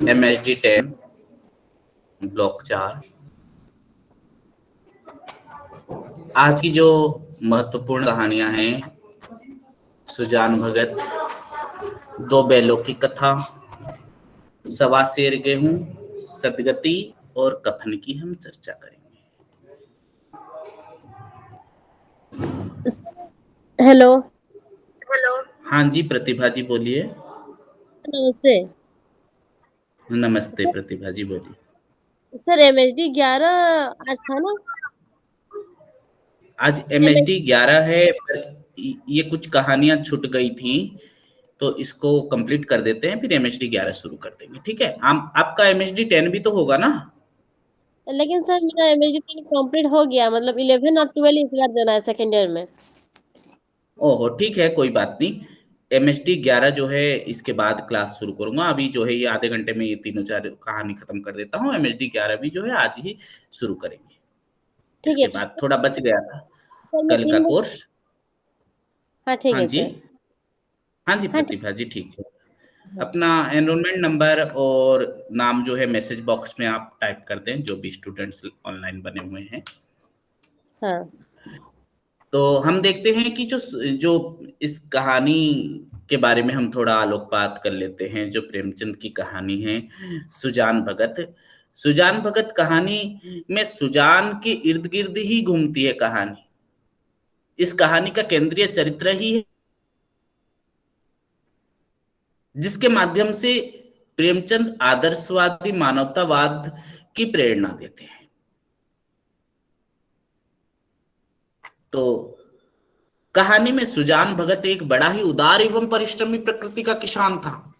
MHD 10 block 4। आज की जो महत्वपूर्ण कहानियां हैं, सुजान भगत, दो बैलों की कथा, सवा शेर गेहूं, सदगति और कथन की हम चर्चा करेंगे। हेलो। हेलो। हाँ जी प्रतिभा जी बोलिए। नमस्ते नमस्ते प्रतिभा जी बोलिए। सर। MHD 11 आज था ना? आज MHD 11 है, पर ये कुछ कहानियां छूट गई थी, तो इसको कंप्लीट कर देते हैं, फिर MHD 11 शुरू कर देंगे। ठीक है। आपका MHD 10 भी तो होगा ना? लेकिन सर मेरा MHD 10 कंप्लीट हो गया, मतलब 11 और 12 इस बार देना है सेकेंड ईयर में। ओहो ठीक है, कोई बात नहीं। MHD 11 जो है इसके बाद क्लास शुरू करूंगा। अभी जो है ये आधे घंटे में ये तीनों चार कहानी खत्म कर देता हूँ। MHD 11 भी जो है आज ही शुरू करेंगे। ठीक इसके है बाद थोड़ा बच गया था सर, मैं कल का 3 बजे। कोर्स। हाँ ठीक हाँ है जी। सर। हाँ जी हाँ ठीक प्रतिभा जी ठीक है। है। अपना एनरोलमेंट नंबर और नाम जो है मैसेज बॉक्स में आप टाइप कर दें, जो भी स्टूडेंट्स ऑनलाइन बने हुए हैं। हाँ तो हम देखते हैं कि जो जो इस कहानी के बारे में हम थोड़ा आलोकपात कर लेते हैं, जो प्रेमचंद की कहानी है, सुजान भगत। सुजान भगत कहानी में सुजान के इर्द गिर्द ही घूमती है कहानी। इस कहानी का केंद्रीय चरित्र ही है, जिसके माध्यम से प्रेमचंद आदर्शवादी मानवतावाद की प्रेरणा देते हैं। तो कहानी में सुजान भगत एक बड़ा ही उदार एवं परिश्रमी प्रकृति का किसान था,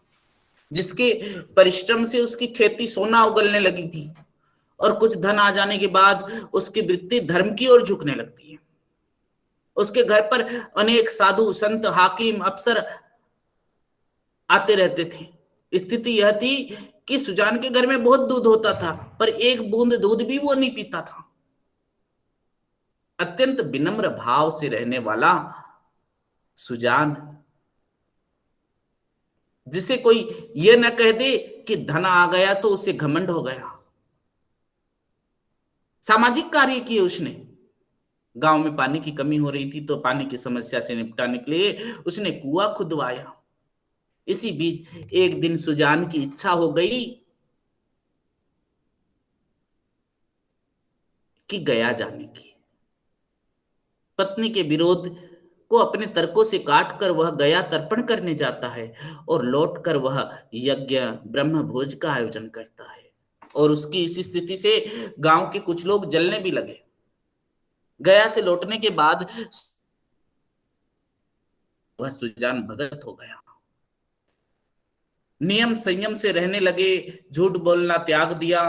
जिसके परिश्रम से उसकी खेती सोना उगलने लगी थी, और कुछ धन आ जाने के बाद उसकी वृत्ति धर्म की ओर झुकने लगती है। उसके घर पर अनेक साधु संत हाकिम अफसर आते रहते थे। स्थिति यह थी कि सुजान के घर में बहुत दूध होता था, पर एक बूंद दूध भी वो नहीं पीता था। अत्यंत विनम्र भाव से रहने वाला सुजान, जिसे कोई ये न कह दे कि धन आ गया तो उसे घमंड हो गया। सामाजिक कार्य किए उसने। गांव में पानी की कमी हो रही थी, तो पानी की समस्या से निपटाने के लिए उसने कुआं खुदवाया। इसी बीच एक दिन सुजान की इच्छा हो गई कि गया जाने की। पत्नी के विरोध को अपने तर्कों से काट कर वह गया तर्पण करने जाता है, और लौट कर वह यज्ञ ब्रह्म भोज का आयोजन करता है। और उसकी इस स्थिति से गांव के कुछ लोग जलने भी लगे। गया से लौटने के बाद वह सुजान भगत हो गया। नियम संयम से रहने लगे, झूठ बोलना त्याग दिया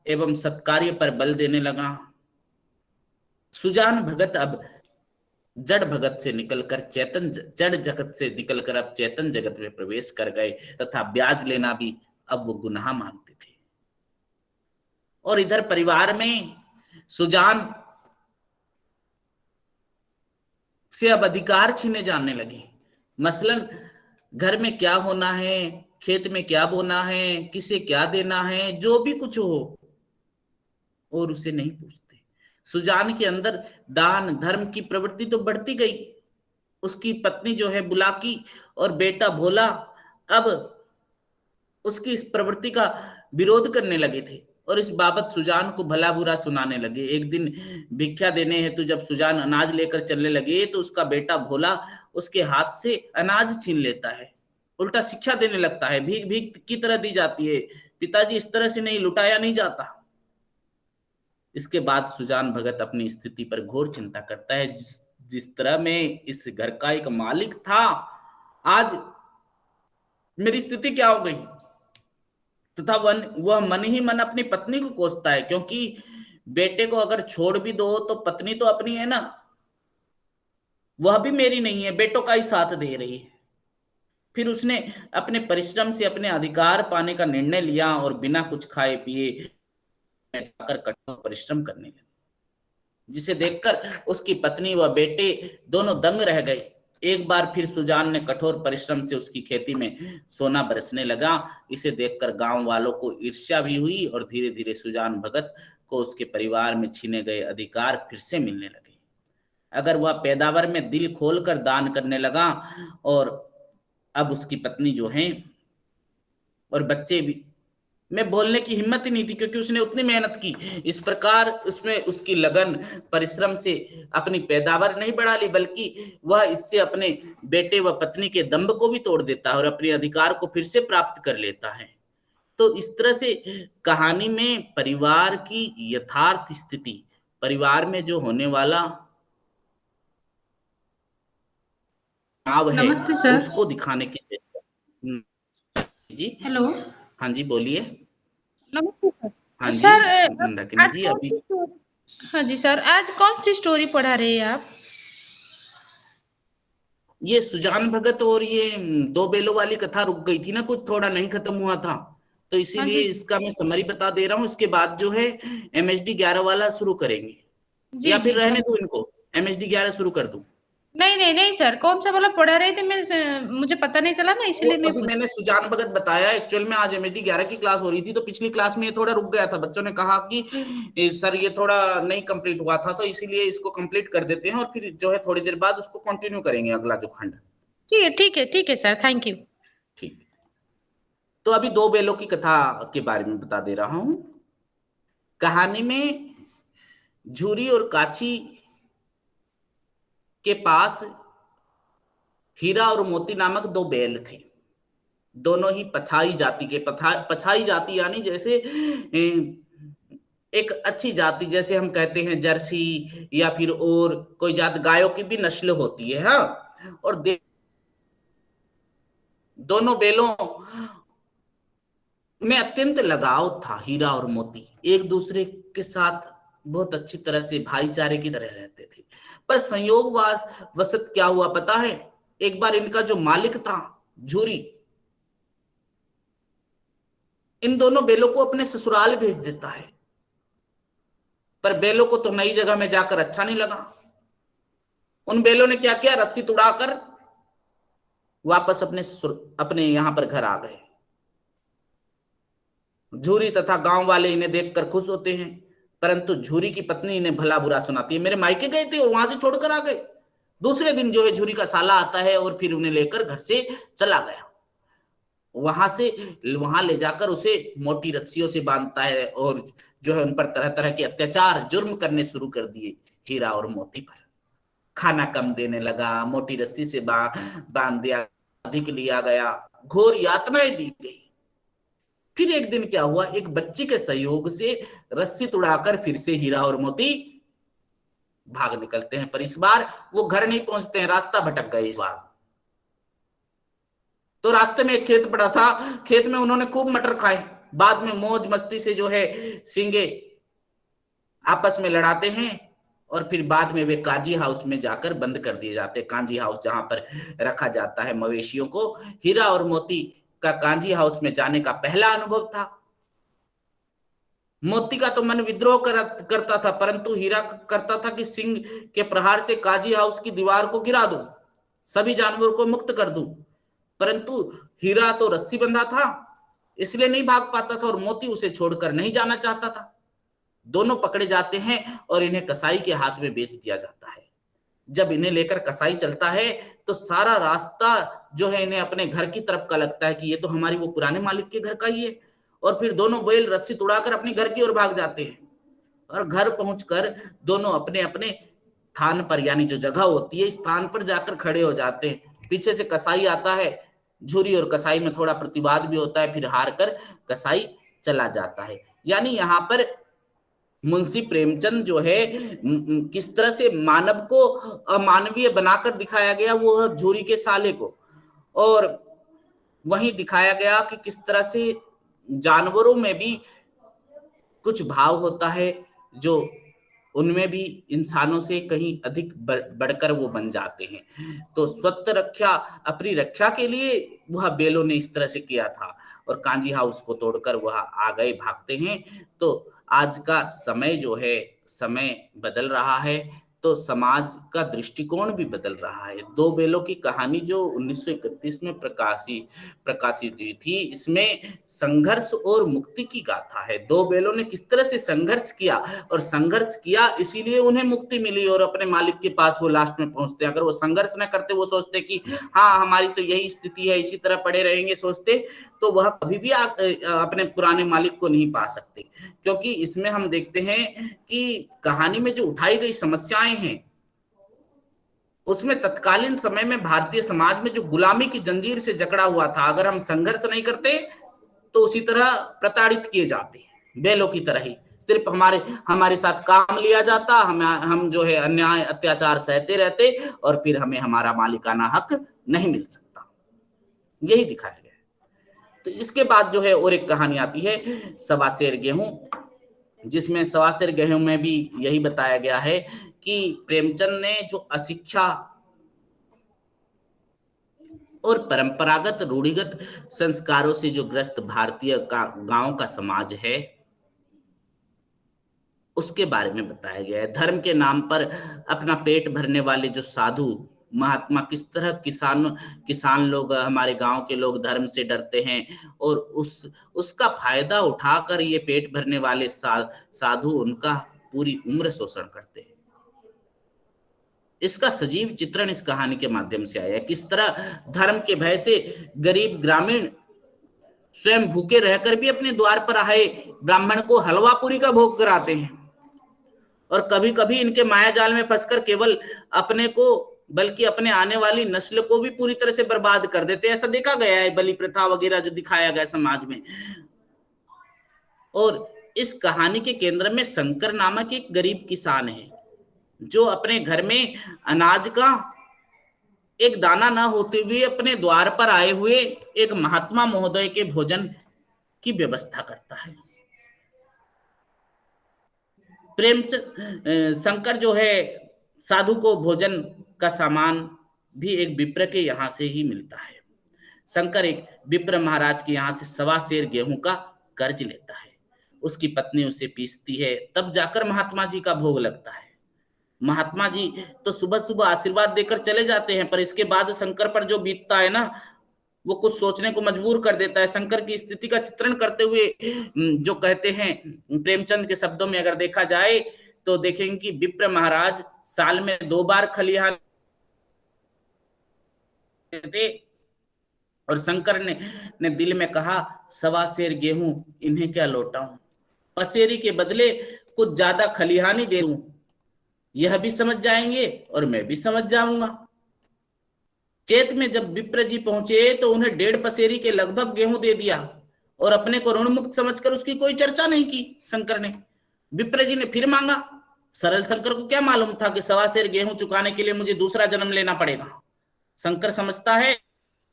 एवं सत्कार्य पर बल देने लगा। सुजान भगत अब जड़ भगत से निकलकर चेतन जड़ जगत से निकलकर अब चेतन जगत में प्रवेश कर गए, तथा ब्याज लेना भी अब वो गुनाह मानते थे। और इधर परिवार में सुजान से अब अधिकार छीने जाने लगे। मसलन घर में क्या होना है, खेत में क्या बोना है, किसे क्या देना है, जो भी कुछ हो, और उसे नहीं पूछते। सुजान के अंदर दान धर्म की प्रवृत्ति तो बढ़ती गई। उसकी पत्नी जो है बुलाकी और बेटा भोला अब उसकी इस प्रवृत्ति का विरोध करने लगे थे, और इस बाबत सुजान को भला बुरा सुनाने लगे। एक दिन भिक्षा देने हेतु जब सुजान अनाज लेकर चलने लगे, तो उसका बेटा भोला उसके हाथ से अनाज छीन लेता है, उल्टा शिक्षा देने लगता है। भीख भीख की तरह दी जाती है, पिताजी इस तरह से नहीं, लुटाया नहीं जाता। इसके बाद सुजान भगत अपनी स्थिति पर घोर चिंता करता है। जिस जिस तरह में इस घर का एक मालिक था, आज मेरी स्थिति क्या हो गई। तथा वह मन ही मन अपनी पत्नी को कोसता है, क्योंकि बेटे को अगर छोड़ भी दो तो पत्नी तो अपनी है ना, वह भी मेरी नहीं है, बेटों का ही साथ दे रही है। फिर उसने अपने परिश्रम से अपने अधिकार पाने का निर्णय लिया, और बिना कुछ खाए पिए जाकर कठोर परिश्रम करने लगे, जिसे देखकर उसकी पत्नी व बेटे दोनों दंग रह गए। एक बार फिर सुजान ने कठोर परिश्रम से उसकी खेती में सोना बरसने लगा। इसे देखकर गांव वालों को ईर्ष्या भी हुई और धीरे धीरे सुजान भगत को उसके परिवार में छीने गए अधिकार फिर से मिलने लगे। अगर वह पैदावार में दिल खोलकर दान करने लगा और अब उसकी पत्नी जो है और बच्चे भी, मैं बोलने की हिम्मत ही नहीं थी क्योंकि उसने उतनी मेहनत की। इस प्रकार उसमें उसकी लगन परिश्रम से अपनी पैदावार नहीं बढ़ा ली, बल्कि वह इससे अपने बेटे व पत्नी के दंभ को भी तोड़ देता है और अपने अधिकार को फिर से प्राप्त कर लेता है। तो इस तरह से कहानी में परिवार की यथार्थ स्थिति, परिवार में जो होने वाला तनाव है, नमस्ते सर। उसको दिखाने की चेष्टा। जी हेलो। हाँ जी बोलिए। नमस्ते सर। हाँ जी सर मंदाकिनी आज जी कौन अभी सी स्टोरी, हाँ जी सर, आज कौन सी स्टोरी पढ़ा रहे हैं आप? ये सुजान भगत और ये दो बेलों वाली कथा रुक गई थी ना, कुछ थोड़ा नहीं खत्म हुआ था, तो हाँ इसीलिए जी इसका मैं समरी बता दे रहा हूँ। इसके बाद जो है MHD 11 वाला शुरू करेंगे, जी या जी फिर रहने थैंक। दूं इनको, MHD 11 शुरू कर दूं? नहीं नहीं नहीं सर, कौन सा वाला पढ़ा रहे थे? मुझे पता नहीं चला ना, वो इसलिए मैं अभी पूछ। मैंने सुजान भगत बताया। एक्चुअल में आज MHD 11 की क्लास हो रही थी, तो पिछली क्लास में ये थोड़ा रुक गया था। बच्चों ने कहा कि सर ये थोड़ा नहीं कंप्लीट हुआ था, तो इसीलिए इसको कंप्लीट कर देते हैं और फिर जो है थोड़ी देर बाद उसको कंटिन्यू करेंगे अगला जो खंड। ठीक है ठीक है ठीक है सर, थैंक यू। ठीक। तो अभी दो बेलों की कथा के बारे में बता दे रहा हूं। कहानी में झूरी और काची के पास हीरा और मोती नामक दो बैल थे। दोनों ही पछाई जाति के, पछाई जाति यानी जैसे एक अच्छी जाति, जैसे हम कहते हैं जर्सी या फिर और कोई जात, गायों की भी नस्ल होती है। हाँ, और दोनों बैलों में अत्यंत लगाव था। हीरा और मोती एक दूसरे के साथ बहुत अच्छी तरह से भाईचारे की तरह रहते थे। पर संयोग वशत क्या हुआ पता है? एक बार इनका जो मालिक था झूरी, इन दोनों बैलों को अपने ससुराल भेज देता है। पर बैलों को तो नई जगह में जाकर अच्छा नहीं लगा। उन बैलों ने क्या किया, रस्सी तुड़ाकर वापस अपने यहां पर घर आ गए। झूरी तथा गांव वाले इन्हें देखकर खुश होते हैं, परंतु झूरी की पत्नी इन्हें भला बुरा सुनाती है। मेरे मायके गए थे और वहां से छोड़कर आ गए। दूसरे दिन जो है झूरी का साला आता है और फिर उन्हें लेकर घर से चला गया। वहां ले जाकर उसे मोटी रस्सियों से बांधता है और जो है उन पर तरह तरह के अत्याचार जुर्म करने शुरू कर दिए। हीरा और मोती पर खाना कम देने लगा, मोटी रस्सी से बांध दिया, अधिक लिया गया, घोर यातनाएं दी गई। फिर एक दिन क्या हुआ, एक बच्ची के सहयोग से रस्सी तुड़ाकर फिर से हीरा और मोती भाग निकलते हैं। पर इस बार वो घर नहीं पहुंचते हैं, रास्ता भटक गए इस बार। तो रास्ते में एक खेत पड़ा था, खेत में उन्होंने खूब मटर खाए। बाद में मौज मस्ती से जो है सिंगे आपस में लड़ाते हैं और फिर बाद में वे काजी हाउस में जाकर बंद कर दिए जाते हैं। कांजी हाउस जहां पर रखा जाता है मवेशियों को। हीरा और मोती का कांजी हाउस में जाने का पहला अनुभव था। मोती का तो मन विद्रोह करता था, परंतु हीरा करता था कि सिंह के प्रहार से काजी हाउस की दीवार को गिरा दूं, सभी जानवरों को मुक्त कर दूं। परंतु हीरा तो रस्सी बंधा था, इसलिए नहीं भाग पाता था और मोती उसे छोड़कर नहीं जाना चाहता था। दोनों पकड़े जाते हैं और इन्हें कसाई के हाथ में बेच दिया जाता है। जब इन्हें लेकर कसाई चलता है तो सारा रास्ता जो है इन्हें अपने घर की तरफ का लगता है कि ये तो हमारी वो पुराने मालिक के घर का ही है। और फिर दोनों बैल रस्सी तुड़ाकर अपने घर की ओर भाग जाते हैं और घर पहुंचकर दोनों अपने अपने स्थान पर, यानी जो जगह होती है स्थान पर जाकर खड़े हो जाते हैं। पीछे से कसाई आता है, झूरी और कसाई में थोड़ा प्रतिवाद भी होता है, फिर हार कर कसाई चला जाता है। यानी यहाँ पर मुंशी प्रेमचंद जो है किस तरह से मानव को अमानवीय बनाकर दिखाया गया, वो झूरी के साले को, और वहीं दिखाया गया कि किस तरह से जानवरों में भी कुछ भाव होता है जो उनमें भी इंसानों से कहीं अधिक बढ़कर वो बन जाते हैं। तो स्वत्व रक्षा, अपनी रक्षा के लिए वह बेलों ने इस तरह से किया था और कांजी हाउस को तोड़कर वह आ गए, भागते हैं। तो आज का समय जो है, समय बदल रहा है। तो समाज का दृष्टिकोण भी बदल रहा है। दो बेलों की कहानी जो 1931 में प्रकाशित हुई थी, इसमें संघर्ष और मुक्ति की गाथा है। दो बेलों ने किस तरह से संघर्ष किया, और संघर्ष किया इसीलिए उन्हें मुक्ति मिली और अपने मालिक के पास वो लास्ट में पहुंचते। अगर वो संघर्ष न करते, वो सोचते कि हाँ हमारी तो यही स्थिति है, इसी तरह पड़े रहेंगे सोचते, तो वह कभी भी अपने पुराने मालिक को नहीं पा सकते। क्योंकि इसमें हम देखते हैं कि कहानी में जो उठाई गई समस्याएं हैं, उसमें तत्कालीन समय में भारतीय समाज में जो गुलामी की जंजीर से जकड़ा हुआ था, अगर हम संघर्ष नहीं करते तो उसी तरह प्रताड़ित किए जाते, बैलों की तरह ही सिर्फ हमारे साथ काम लिया जाता, हम जो है अन्याय अत्याचार सहते रहते और फिर हमें हमारा मालिकाना हक नहीं मिल सकता। यही दिखाया गया है। तो इसके बाद जो है और एक कहानी आती है सवा सेर गेहूं, जिसमें सवा सेर गेहूं में भी यही बताया गया है कि प्रेमचंद ने जो अशिक्षा और परंपरागत रूढ़िगत संस्कारों से जो ग्रस्त भारतीय का गांव का समाज है, उसके बारे में बताया गया है। धर्म के नाम पर अपना पेट भरने वाले जो साधु महात्मा, किस तरह किसान लोग, हमारे गांव के लोग धर्म से डरते हैं और उसका फायदा उठाकर ये पेट भरने वाले साधु उनका पूरी उम्र शोषण करते हैं। इसका सजीव चित्रण इस कहानी के माध्यम से आया है। किस तरह धर्म के भय से गरीब ग्रामीण स्वयं भूखे रहकर भी अपने द्वार पर आए ब्राह्मण को हलवा पूरी का भोग कराते हैं, और कभी कभी इनके माया जाल में फंसकर केवल अपने को बल्कि अपने आने वाली नस्ल को भी पूरी तरह से बर्बाद कर देते हैं। ऐसा देखा गया है, बलि प्रथा वगैरह जो दिखाया गया समाज में। और इस कहानी के केंद्र में शंकर नामक एक गरीब किसान है, जो अपने घर में अनाज का एक दाना न होते हुए अपने द्वार पर आए हुए एक महात्मा महोदय के भोजन की व्यवस्था करता है। प्रेमचंद शंकर जो है साधु को भोजन का सामान भी एक विप्र के यहां से ही मिलता है। शंकर एक विप्र महाराज के यहां से सवा सेर गेहूं का कर्ज लेता है। उसकी पत्नी उसे पीसती है, तब जाकर महात्मा जी का भोग लगता है। महात्मा जी तो सुबह सुबह आशीर्वाद देकर चले जाते हैं, पर इसके बाद शंकर पर जो बीतता है ना, वो कुछ सोचने को मजबूर कर देता है। शंकर की स्थिति का चित्रण करते हुए जो कहते हैं प्रेमचंद के शब्दों में अगर देखा जाए तो देखेंगे कि विप्र महाराज साल में 2 बार खलिहान थे, और शंकर ने दिल में कहा सवा सेर गेहूं इन्हें क्या लौटाऊं, पसेरी के बदले कुछ ज्यादा खलिहानी दे दूं, यह भी समझ जाएंगे और मैं भी समझ जाऊंगा। चेत में जब विप्र जी पहुंचे तो उन्हें 1.5 पसेरी के लगभग गेहूं दे दिया और अपने को ऋण मुक्त समझकर उसकी कोई चर्चा नहीं की शंकर ने। विप्र जी ने फिर मांगा। सरल शंकर को क्या मालूम था कि सवा सेर गेहूं चुकाने के लिए मुझे दूसरा जन्म लेना पड़ेगा। शंकर समझता है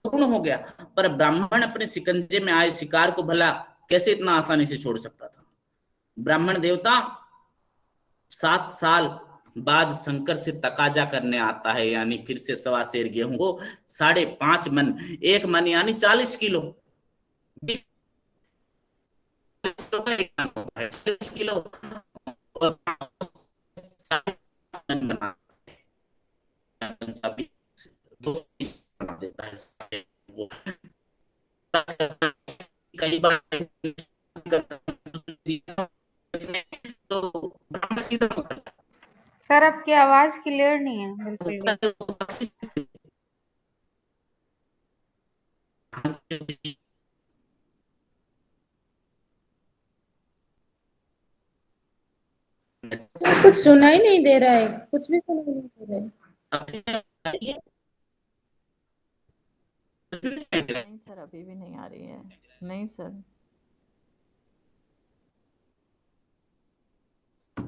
पूर्ण हो गया, पर ब्राह्मण अपने शिकंजे में आए शिकार को भला कैसे इतना आसानी से छोड़ सकता था। ब्राह्मण देवता 7 साल बाद शंकर से तकाजा करने आता है, यानी फिर से सवा सेर गेहूं को 5.5 मन, 1 मन यानी 40 किलो, 20 किलो और बना देता है। कई बार तो ब्राह्मण सीधा सर आपकी आवाज क्लियर नहीं है बिल्कुल भी। कुछ सुनाई नहीं दे रहा है, कुछ भी सुनाई नहीं दे रहा है। नहीं सर अभी भी नहीं आ रही है। नहीं सर।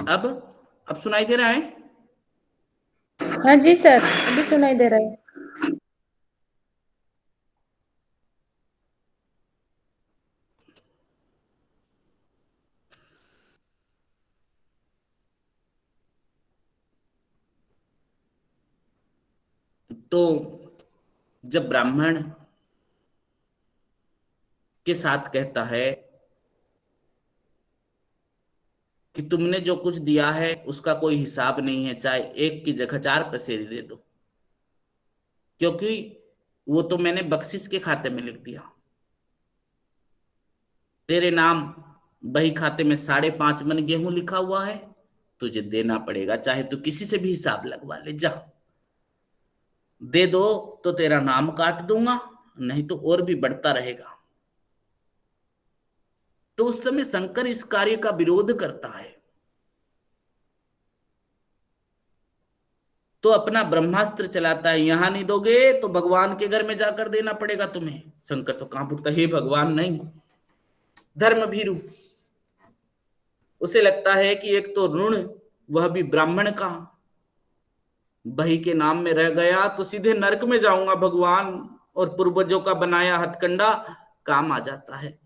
अब सुनाई दे रहा है? हाँ जी सर, अभी सुनाई दे रहा है। तो जब ब्राह्मण के साथ कहता है कि तुमने जो कुछ दिया है उसका कोई हिसाब नहीं है, चाहे 1 की जगह 4 पसेरी दे दो, क्योंकि वो तो मैंने बख्शिश के खाते में लिख दिया। तेरे नाम बही खाते में 5.5 मन गेहूं लिखा हुआ है, तुझे देना पड़ेगा, चाहे तू किसी से भी हिसाब लगवा ले, जा दे दो तो तेरा नाम काट दूंगा, नहीं तो और भी बढ़ता रहेगा। तो उस समय शंकर इस कार्य का विरोध करता है। तो अपना ब्रह्मास्त्र चलाता है, यहां नहीं दोगे तो भगवान के घर में जाकर देना पड़ेगा तुम्हें। शंकर तो कांप उठता, हे भगवान नहीं, धर्म भीरु। उसे लगता है कि एक तो ऋण, वह भी ब्राह्मण का, बही के नाम में रह गया तो सीधे नरक में जाऊंगा भगवान, और पूर्वजों का बनाया हथकंडा काम आ जाता है।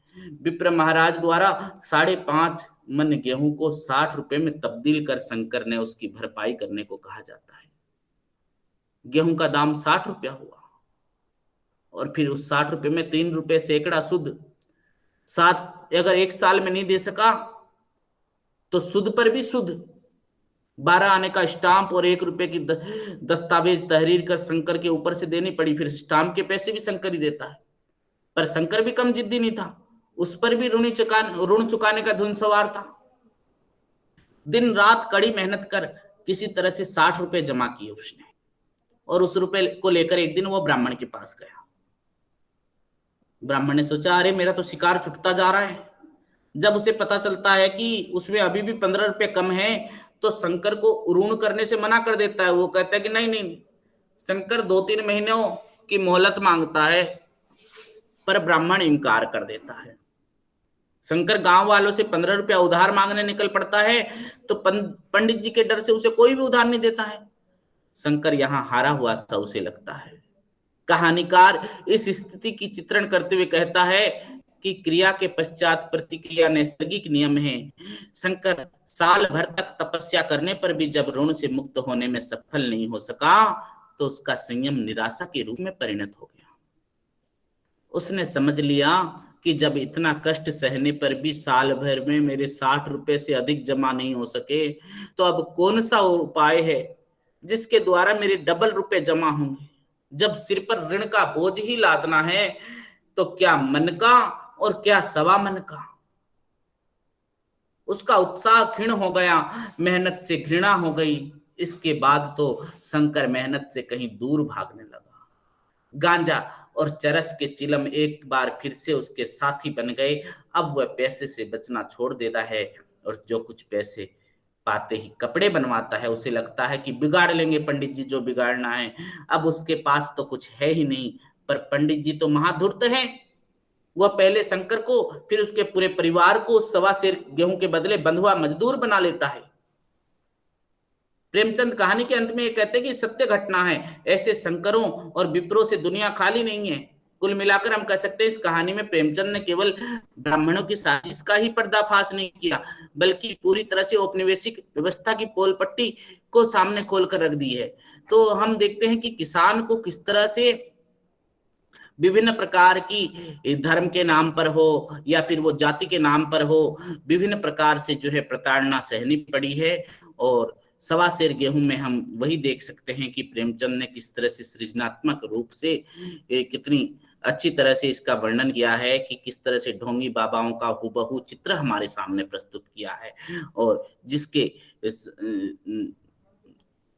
विप्र महाराज द्वारा 5.5 मन गेहूं को 60 रुपए में तब्दील कर शंकर ने उसकी भरपाई करने को कहा जाता है। गेहूं का दाम 60 रुपया हुआ, और फिर उस 60 रुपए में 3 रुपए सैकड़ा सुद, 7 अगर 1 साल में नहीं दे सका तो सुद पर भी सुद, 12 आने का स्टाम्प और 1 रुपए की दस्तावेज तहरीर कर शंकर के ऊपर से देनी पड़ी। फिर स्टाम्प के पैसे भी शंकर ही देता है, पर शंकर भी कम जिद्दी नहीं था, उस पर भी ऋण चुकाने का धुन सवार था। दिन रात कड़ी मेहनत कर किसी तरह से 60 रुपए जमा किए उसने, और उस रुपए को लेकर एक दिन वो ब्राह्मण के पास गया। ब्राह्मण ने सोचा, अरे मेरा तो शिकार छुटता जा रहा है। जब उसे पता चलता है कि उसमें अभी भी 15 रुपए कम है, तो शंकर को ऋण करने से मना कर देता है। वो कहता है कि नहीं नहीं, शंकर 2-3 महीनों की मोहलत मांगता है, पर ब्राह्मण इनकार कर देता है। शंकर गांव वालों से 15 रुपया उधार मांगने निकल पड़ता है, तो पंडित जी के डर से उसे कोई भी उधार नहीं देता है। शंकर यहां हारा हुआ सा उसे लगता है। कहानीकार इस स्थिति की चित्रण करते हुए कहता है कि क्रिया के पश्चात प्रतिक्रिया नैसर्गिक नियम है। शंकर साल भर तक तपस्या करने पर भी जब ऋण से मुक्त होने में सफल नहीं हो सका, तो उसका संयम निराशा के रूप में परिणत हो गया। उसने समझ लिया कि जब इतना कष्ट सहने पर भी साल भर में मेरे 60 रुपए से अधिक जमा नहीं हो सके, तो अब कौन सा उपाय है जिसके द्वारा मेरे डबल रुपए जमा होंगे। जब सिर पर ऋण का बोझ ही लादना है, तो क्या मन का और क्या सवा मन का। उसका उत्साह क्षीण हो गया, मेहनत से घृणा हो गई। इसके बाद तो शंकर मेहनत से कहीं दूर भागने लगा। गांजा और चरस के चिलम एक बार फिर से उसके साथी बन गए। अब वह पैसे से बचना छोड़ देता है, और जो कुछ पैसे पाते ही कपड़े बनवाता है। उसे लगता है कि बिगाड़ लेंगे पंडित जी जो बिगाड़ना है। अब उसके पास तो कुछ है ही नहीं, पर पंडित जी तो महाधूर्त हैं। वह पहले शंकर को, फिर उसके पूरे परिवार को 1.25 सेर गेहूं के बदले बंधुआ मजदूर बना लेता है। प्रेमचंद कहानी के अंत में ये कहते हैं कि सत्य घटना है, ऐसे शंकरों और विप्रों से दुनिया खाली नहीं है। कुल मिलाकर हम कह सकते हैं इस कहानी में प्रेमचंद ने केवल ब्राह्मणों की साजिश का ही पर्दाफाश नहीं किया, बल्कि पूरी तरह से औपनिवेशिक व्यवस्था की पोल पट्टी को सामने खोलकर रख दी है। तो हम देखते हैं कि किसान को किस तरह से विभिन्न प्रकार की धर्म के नाम पर हो या फिर वो जाति के नाम पर हो, विभिन्न प्रकार से जो है प्रताड़ना सहनी पड़ी है। और 1.25 सेर गेहूं में हम वही देख सकते हैं कि प्रेमचंद ने किस तरह से सृजनात्मक रूप से कितनी अच्छी तरह से इसका वर्णन किया है, कि किस तरह से ढोंगी बाबाओं का हुबहू चित्र हमारे सामने प्रस्तुत किया है, और जिसके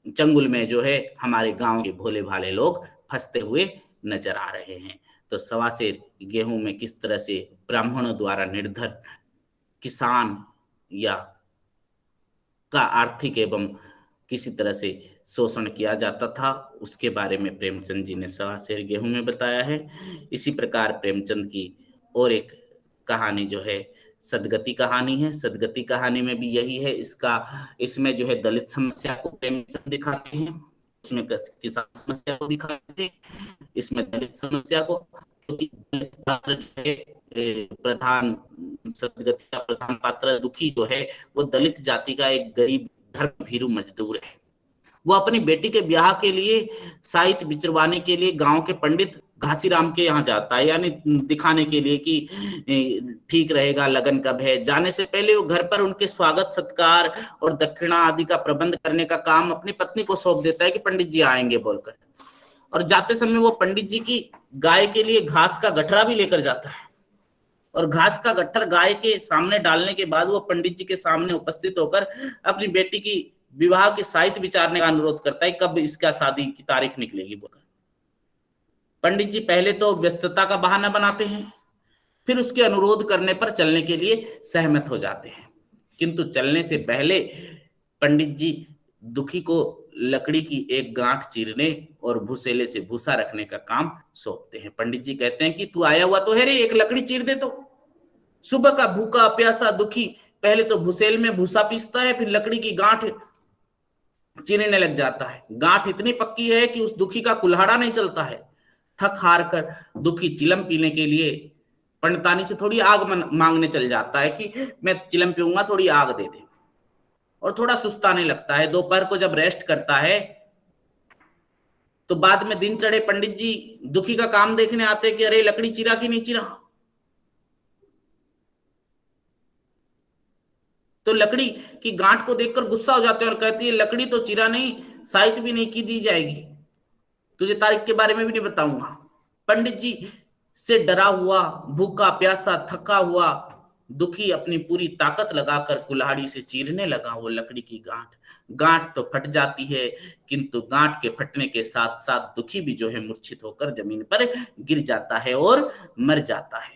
चंगुल में जो है हमारे गांव के भोले भाले लोग फंसते हुए नजर आ रहे हैं। तो 1.25 सेर गेहूं में किस तरह से ब्राह्मणों द्वारा निर्धन किसान या का आर्थिक एवं किसी तरह से शोषण किया जाता था, उसके बारे में प्रेमचंद जी ने 1.25 सेर गेहूं में बताया है। इसी प्रकार प्रेमचंद की और एक कहानी जो है सदगति कहानी है। सदगति कहानी में भी यही है। इसमें जो है दलित समस्या को प्रेमचंद दिखाते हैं, उसमें किसान समस्या को दिखाते हैं, इसमें दलित समस्या को, क्योंकि दलित पात्र जो है प्रधान सदगति का प्रधान पात्र दुखी जो है वो दलित जाति का एक गरीब धर्म भीरू मजदूर है। वो अपनी बेटी के ब्याह के लिए साहित्य बिचरवाने के लिए गांव के पंडित घासीराम के यहाँ जाता है, यानी दिखाने के लिए कि ठीक रहेगा, लगन कब है। जाने से पहले वो घर पर उनके स्वागत सत्कार और दक्षिणा आदि का प्रबंध करने का काम अपनी पत्नी को सौंप देता है कि पंडित जी आएंगे बोलकर। और जाते समय वो पंडित जी की गाय के लिए घास का गठरा भी लेकर जाता है, और घास का गट्ठर गाय के सामने डालने के बाद वो पंडित जी के सामने उपस्थित होकर अपनी बेटी की विवाह के साहित्य विचारने का अनुरोध करता है, कब इसका शादी की तारीख निकलेगी बोलकर। पंडित जी पहले तो व्यस्तता का बहाना बनाते हैं, फिर उसके अनुरोध करने पर चलने के लिए सहमत हो जाते हैं। किंतु चलने से पहले पंडित जी दुखी को लकड़ी की एक गांठ चीरने और भूसेले से भूसा रखने का काम सौंपते हैं। पंडित जी कहते हैं कि तू आया हुआ तो है रे, एक लकड़ी चीर दे। तो सुबह का भूखा प्यासा दुखी पहले तो भूसेल में भूसा पीसता है, फिर लकड़ी की गांठ चीरने लग जाता है। गांठ इतनी पक्की है कि उस दुखी का कुल्हाड़ा नहीं चलता है। थक हार कर दुखी चिलम पीने के लिए पंडितानी से थोड़ी आग मांगने चल जाता है कि मैं चिलम पीऊंगा, थोड़ी आग दे दे, और थोड़ा सुस्ताने लगता है। दोपहर को जब रेस्ट करता है तो बाद में दिन चढ़े पंडित जी दुखी का काम देखने आते कि अरे लकड़ी चिरा कि नहीं चिरा। तो लकड़ी की गांठ को देखकर गुस्सा हो जाते हैं और कहती है लकड़ी तो चिरा नहीं, साहित्य भी नहीं की दी जाएगी, तुझे तारीख के बारे में भी नहीं बताऊंगा। पंडित जी से डरा हुआ, भूखा प्यासा, थका हुआ दुखी अपनी पूरी ताकत लगाकर कुल्हाड़ी से चीरने लगा वो लकड़ी की गांठ। गांठ तो फट जाती है, किंतु गांठ के फटने के साथ साथ दुखी भी जो है मूर्छित होकर जमीन पर गिर जाता है और मर जाता है।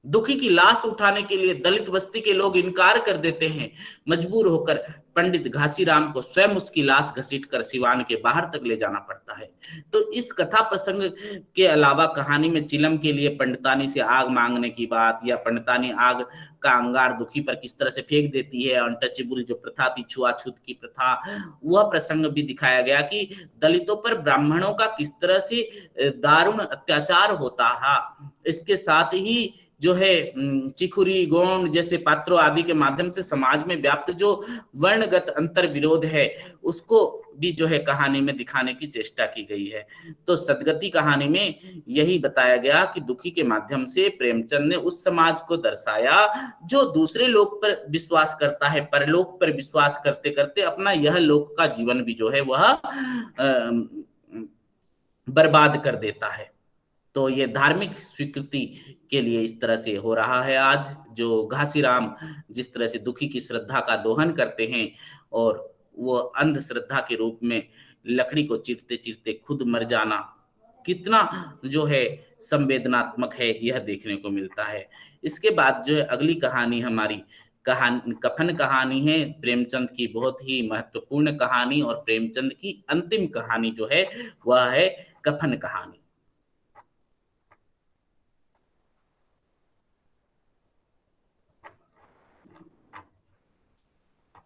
दुखी की लाश उठाने के लिए दलित बस्ती के लोग इनकार कर देते हैं। मजबूर होकर पंडित घासीराम को स्वयं उसकी लाश घसीटकर सिवान के बाहर तक ले जाना पड़ता है। तो इस कथा प्रसंग के अलावा कहानी में चिलम के लिए पंडितानी से आग मांगने की बात, या पंडितानी आग का अंगार दुखी पर किस तरह से फेंक देती है, अनटचेबल जो प्रथा थी, छुआछूत की प्रथा, वह प्रसंग भी दिखाया गया कि दलितों पर ब्राह्मणों का किस तरह से दारुण अत्याचार होता था। इसके साथ ही जो है चिखुरी, गोंड जैसे पात्रों आदि के माध्यम से समाज में व्याप्त जो वर्णगत अंतर विरोध है उसको भी जो है कहानी में दिखाने की चेष्टा की गई है। तो सदगति कहानी में यही बताया गया कि दुखी के माध्यम से प्रेमचंद ने उस समाज को दर्शाया जो दूसरे लोक पर विश्वास करता है, परलोक पर विश्वास करते करते अपना यह लोक का जीवन भी जो है वह बर्बाद कर देता है। तो ये धार्मिक स्वीकृति के लिए इस तरह से हो रहा है आज, जो घासीराम जिस तरह से दुखी की श्रद्धा का दोहन करते हैं और वो अंधश्रद्धा के रूप में लकड़ी को चीरते चीरते खुद मर जाना कितना जो है संवेदनात्मक है, यह देखने को मिलता है। इसके बाद जो है अगली कहानी हमारी कफन कहानी है, प्रेमचंद की बहुत ही महत्वपूर्ण कहानी, और प्रेमचंद की अंतिम कहानी जो है वह है कफन कहानी।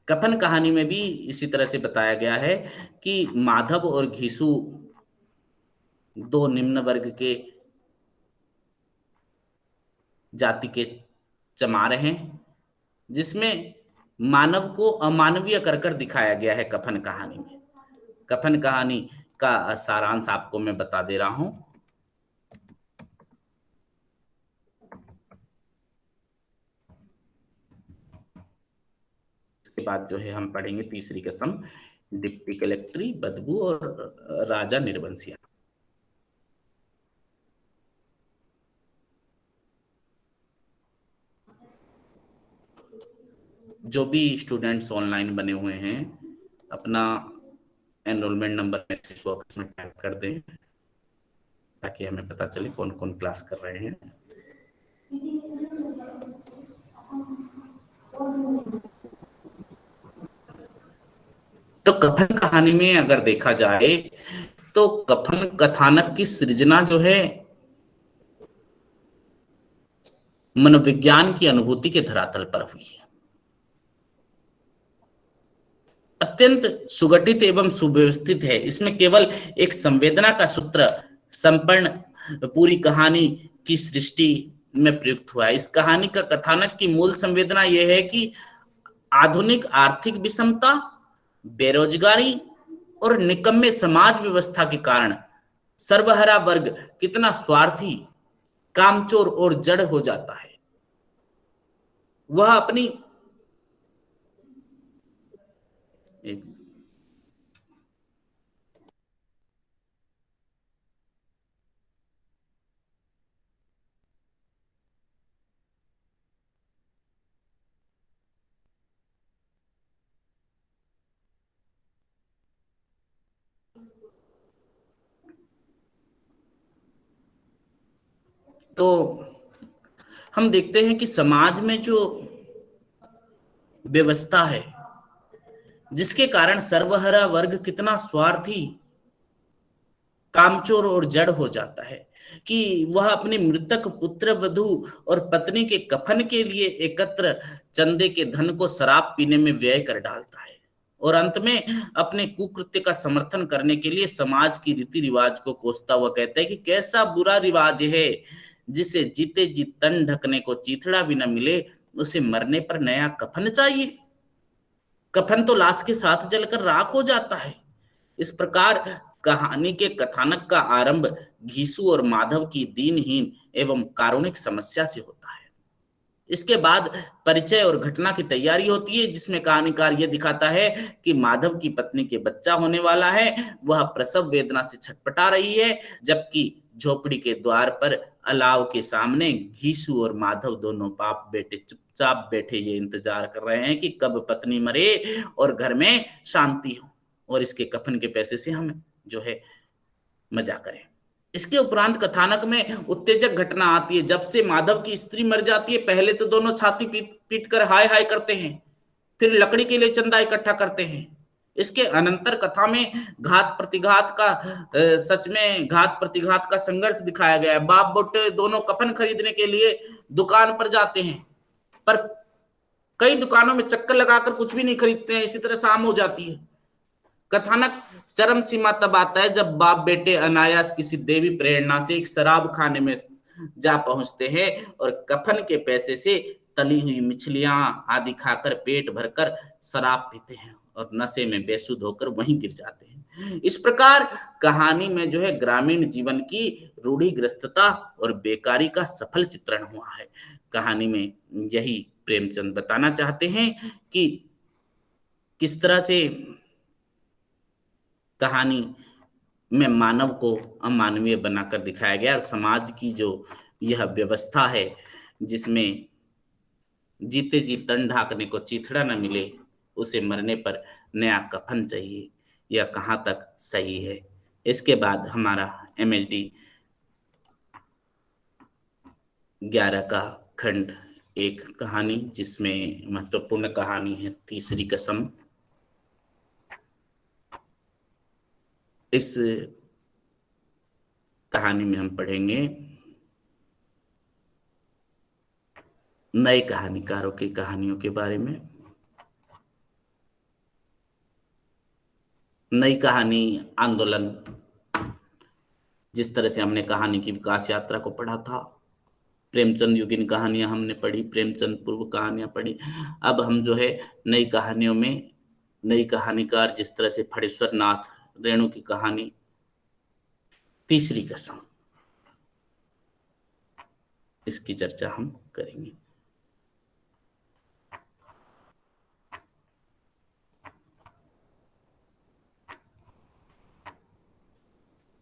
कफन कहानी में भी इसी तरह से बताया गया है कि माधव और घीसू दो निम्न वर्ग के जाति के चमार हैं, जिसमें मानव को अमानवीय कर दिखाया गया है कफन कहानी में। कफन कहानी का सारांश आपको मैं बता दे रहा हूं। इसके बाद जो है हम पढ़ेंगे तीसरी कसम, डिप्टी कलेक्ट्री, बदबू और राजा निर्बंसिया। जो भी स्टूडेंट्स ऑनलाइन बने हुए हैं अपना एनरोलमेंट नंबर मैसेज बॉक्स में टाइप कर दें ताकि हमें पता चले कौन कौन क्लास कर रहे हैं। तो कफन कहानी में अगर देखा जाए तो कफन कथानक की सृजना जो है मनोविज्ञान की अनुभूति के धरातल पर हुई है। अत्यंत सुगठित एवं सुव्यवस्थित है। इसमें केवल एक संवेदना का सूत्र संपन्न पूरी कहानी की सृष्टि में प्रयुक्त हुआ है। इस कहानी का कथानक की मूल संवेदना यह है कि आधुनिक आर्थिक विषमता, बेरोजगारी और निकम्मे समाज व्यवस्था के कारण सर्वहरा वर्ग कितना स्वार्थी, कामचोर और जड़ हो जाता है। वह अपनी एक तो हम देखते हैं कि समाज में जो व्यवस्था है, जिसके कारण सर्वहरा वर्ग कितना स्वार्थी, कामचोर और जड़ हो जाता है कि वह अपने मृतक पुत्र वधू और पत्नी के कफन के लिए एकत्र चंदे के धन को शराब पीने में व्यय कर डालता है, और अंत में अपने कुकृत्य का समर्थन करने के लिए समाज की रीति रिवाज को कोसता हुआ कहता है कि कैसा बुरा रिवाज है जिसे जीते जी तन ढकने को चीथड़ा भी न मिले, उसे मरने पर नया कफन चाहिए। कफन तो लाश के साथ जलकर राख हो जाता है। इस प्रकार कहानी के कथानक का आरंभ घीसू और माधव की दीनहीन एवं कारुणिक समस्या से होता है। इसके बाद परिचय और घटना की तैयारी होती है, जिसमें कहानीकार यह दिखाता है कि माधव की पत्नी के बच्चा होने वाला है। वह प्रसव वेदना से छटपटा रही है, जबकि झोपड़ी के द्वार पर अलाव के सामने घीसू और माधव दोनों बाप बेटे चुपचाप बैठे ये इंतजार कर रहे हैं कि कब पत्नी मरे और घर में शांति हो और इसके कफन के पैसे से हम जो है मजा करें। इसके उपरांत कथानक में उत्तेजक घटना आती है। जब से माधव की स्त्री मर जाती है, पहले तो दोनों छाती पीट पीट कर हाय हाय करते हैं, फिर लकड़ी के लिए चंदा इकट्ठा करते हैं। इसके अनंतर कथा में घात प्रतिघात का सच में घात प्रतिघात का संघर्ष दिखाया गया है। बाप बेटे दोनों कफन खरीदने के लिए दुकान पर जाते हैं, पर कई दुकानों में चक्कर लगाकर कुछ भी नहीं खरीदते हैं। इसी तरह शाम हो जाती है। कथानक चरम सीमा तब आता है जब बाप बेटे अनायास किसी देवी प्रेरणा से एक शराब खाने में जा पहुंचते हैं और कफन के पैसे से तली हुई मछलियां आदि खाकर पेट भरकर शराब पीते हैं और नशे में बेसुध होकर वहीं गिर जाते हैं। इस प्रकार कहानी में जो है ग्रामीण जीवन की रूढ़िग्रस्तता और बेकारी का सफल चित्रण हुआ है। कहानी में यही प्रेमचंद बताना चाहते हैं कि किस तरह से कहानी में मानव को अमानवीय बनाकर दिखाया गया और समाज की जो यह व्यवस्था है जिसमें जीते जी तन ढाकने को चीथड़ा न मिले, उसे मरने पर नया कफन चाहिए, यह कहाँ तक सही है। इसके बाद हमारा MHD 11 का खंड एक कहानी, जिसमें महत्वपूर्ण कहानी है तीसरी कसम। इस कहानी में हम पढ़ेंगे नए कहानीकारों की कहानियों के बारे में। नई कहानी आंदोलन, जिस तरह से हमने कहानी की विकास यात्रा को पढ़ा था, प्रेमचंद युगीन कहानियां हमने पढ़ी, प्रेमचंद पूर्व कहानियां पढ़ी। अब हम जो है नई कहानियों में नई कहानीकार जिस तरह से फणेश्वर नाथ रेणु की कहानी तीसरी कसम, इसकी चर्चा हम करेंगे।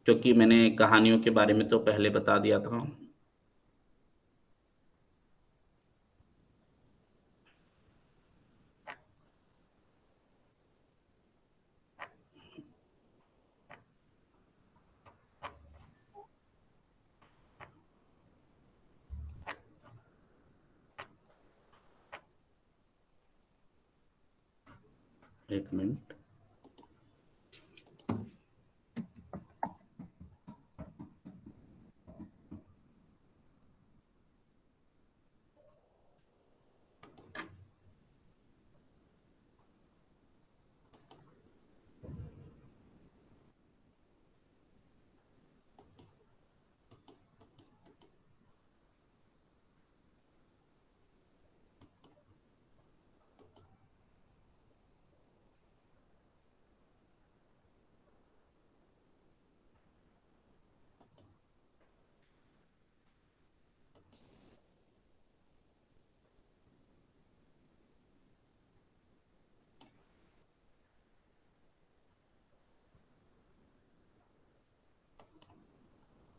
क्योंकि मैंने कहानियों के बारे में तो पहले बता दिया था। एक मिनट।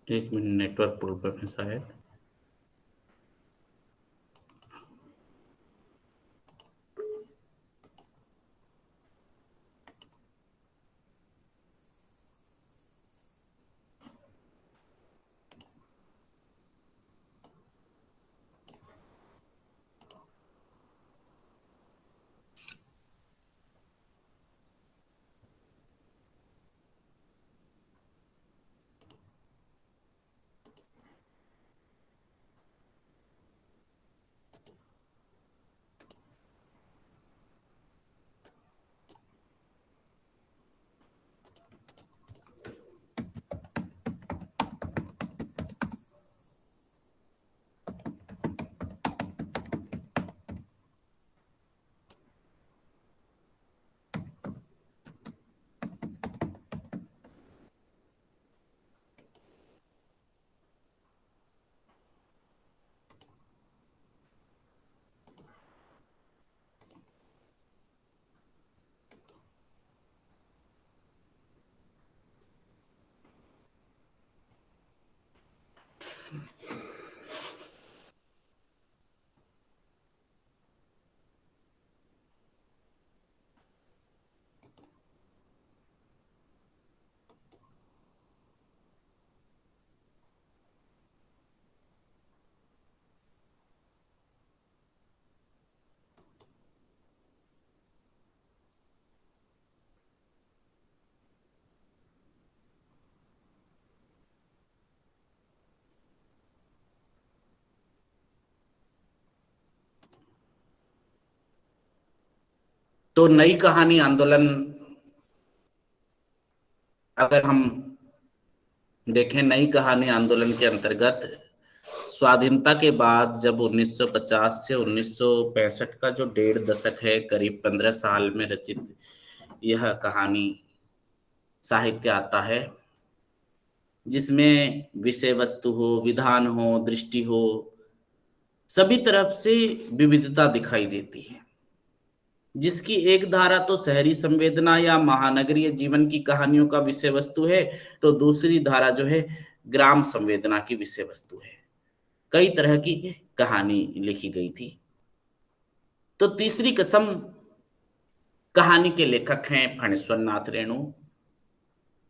एक मिनट, नेटवर्क प्रॉब्लम है शायद। तो नई कहानी आंदोलन अगर हम देखें, नई कहानी आंदोलन के अंतर्गत स्वाधीनता के बाद जब 1950 से 1965 का जो 1.5 दशक है, करीब 15 साल में रचित यह कहानी साहित्य आता है, जिसमें विषय वस्तु हो, विधान हो, दृष्टि हो, सभी तरफ से विविधता दिखाई देती है। जिसकी एक धारा तो शहरी संवेदना या महानगरीय जीवन की कहानियों का विषय वस्तु है, तो दूसरी धारा जो है ग्राम संवेदना की विषय वस्तु है। कई तरह की कहानी लिखी गई थी। तो तीसरी कसम कहानी के लेखक हैं फणीश्वर नाथ रेणु।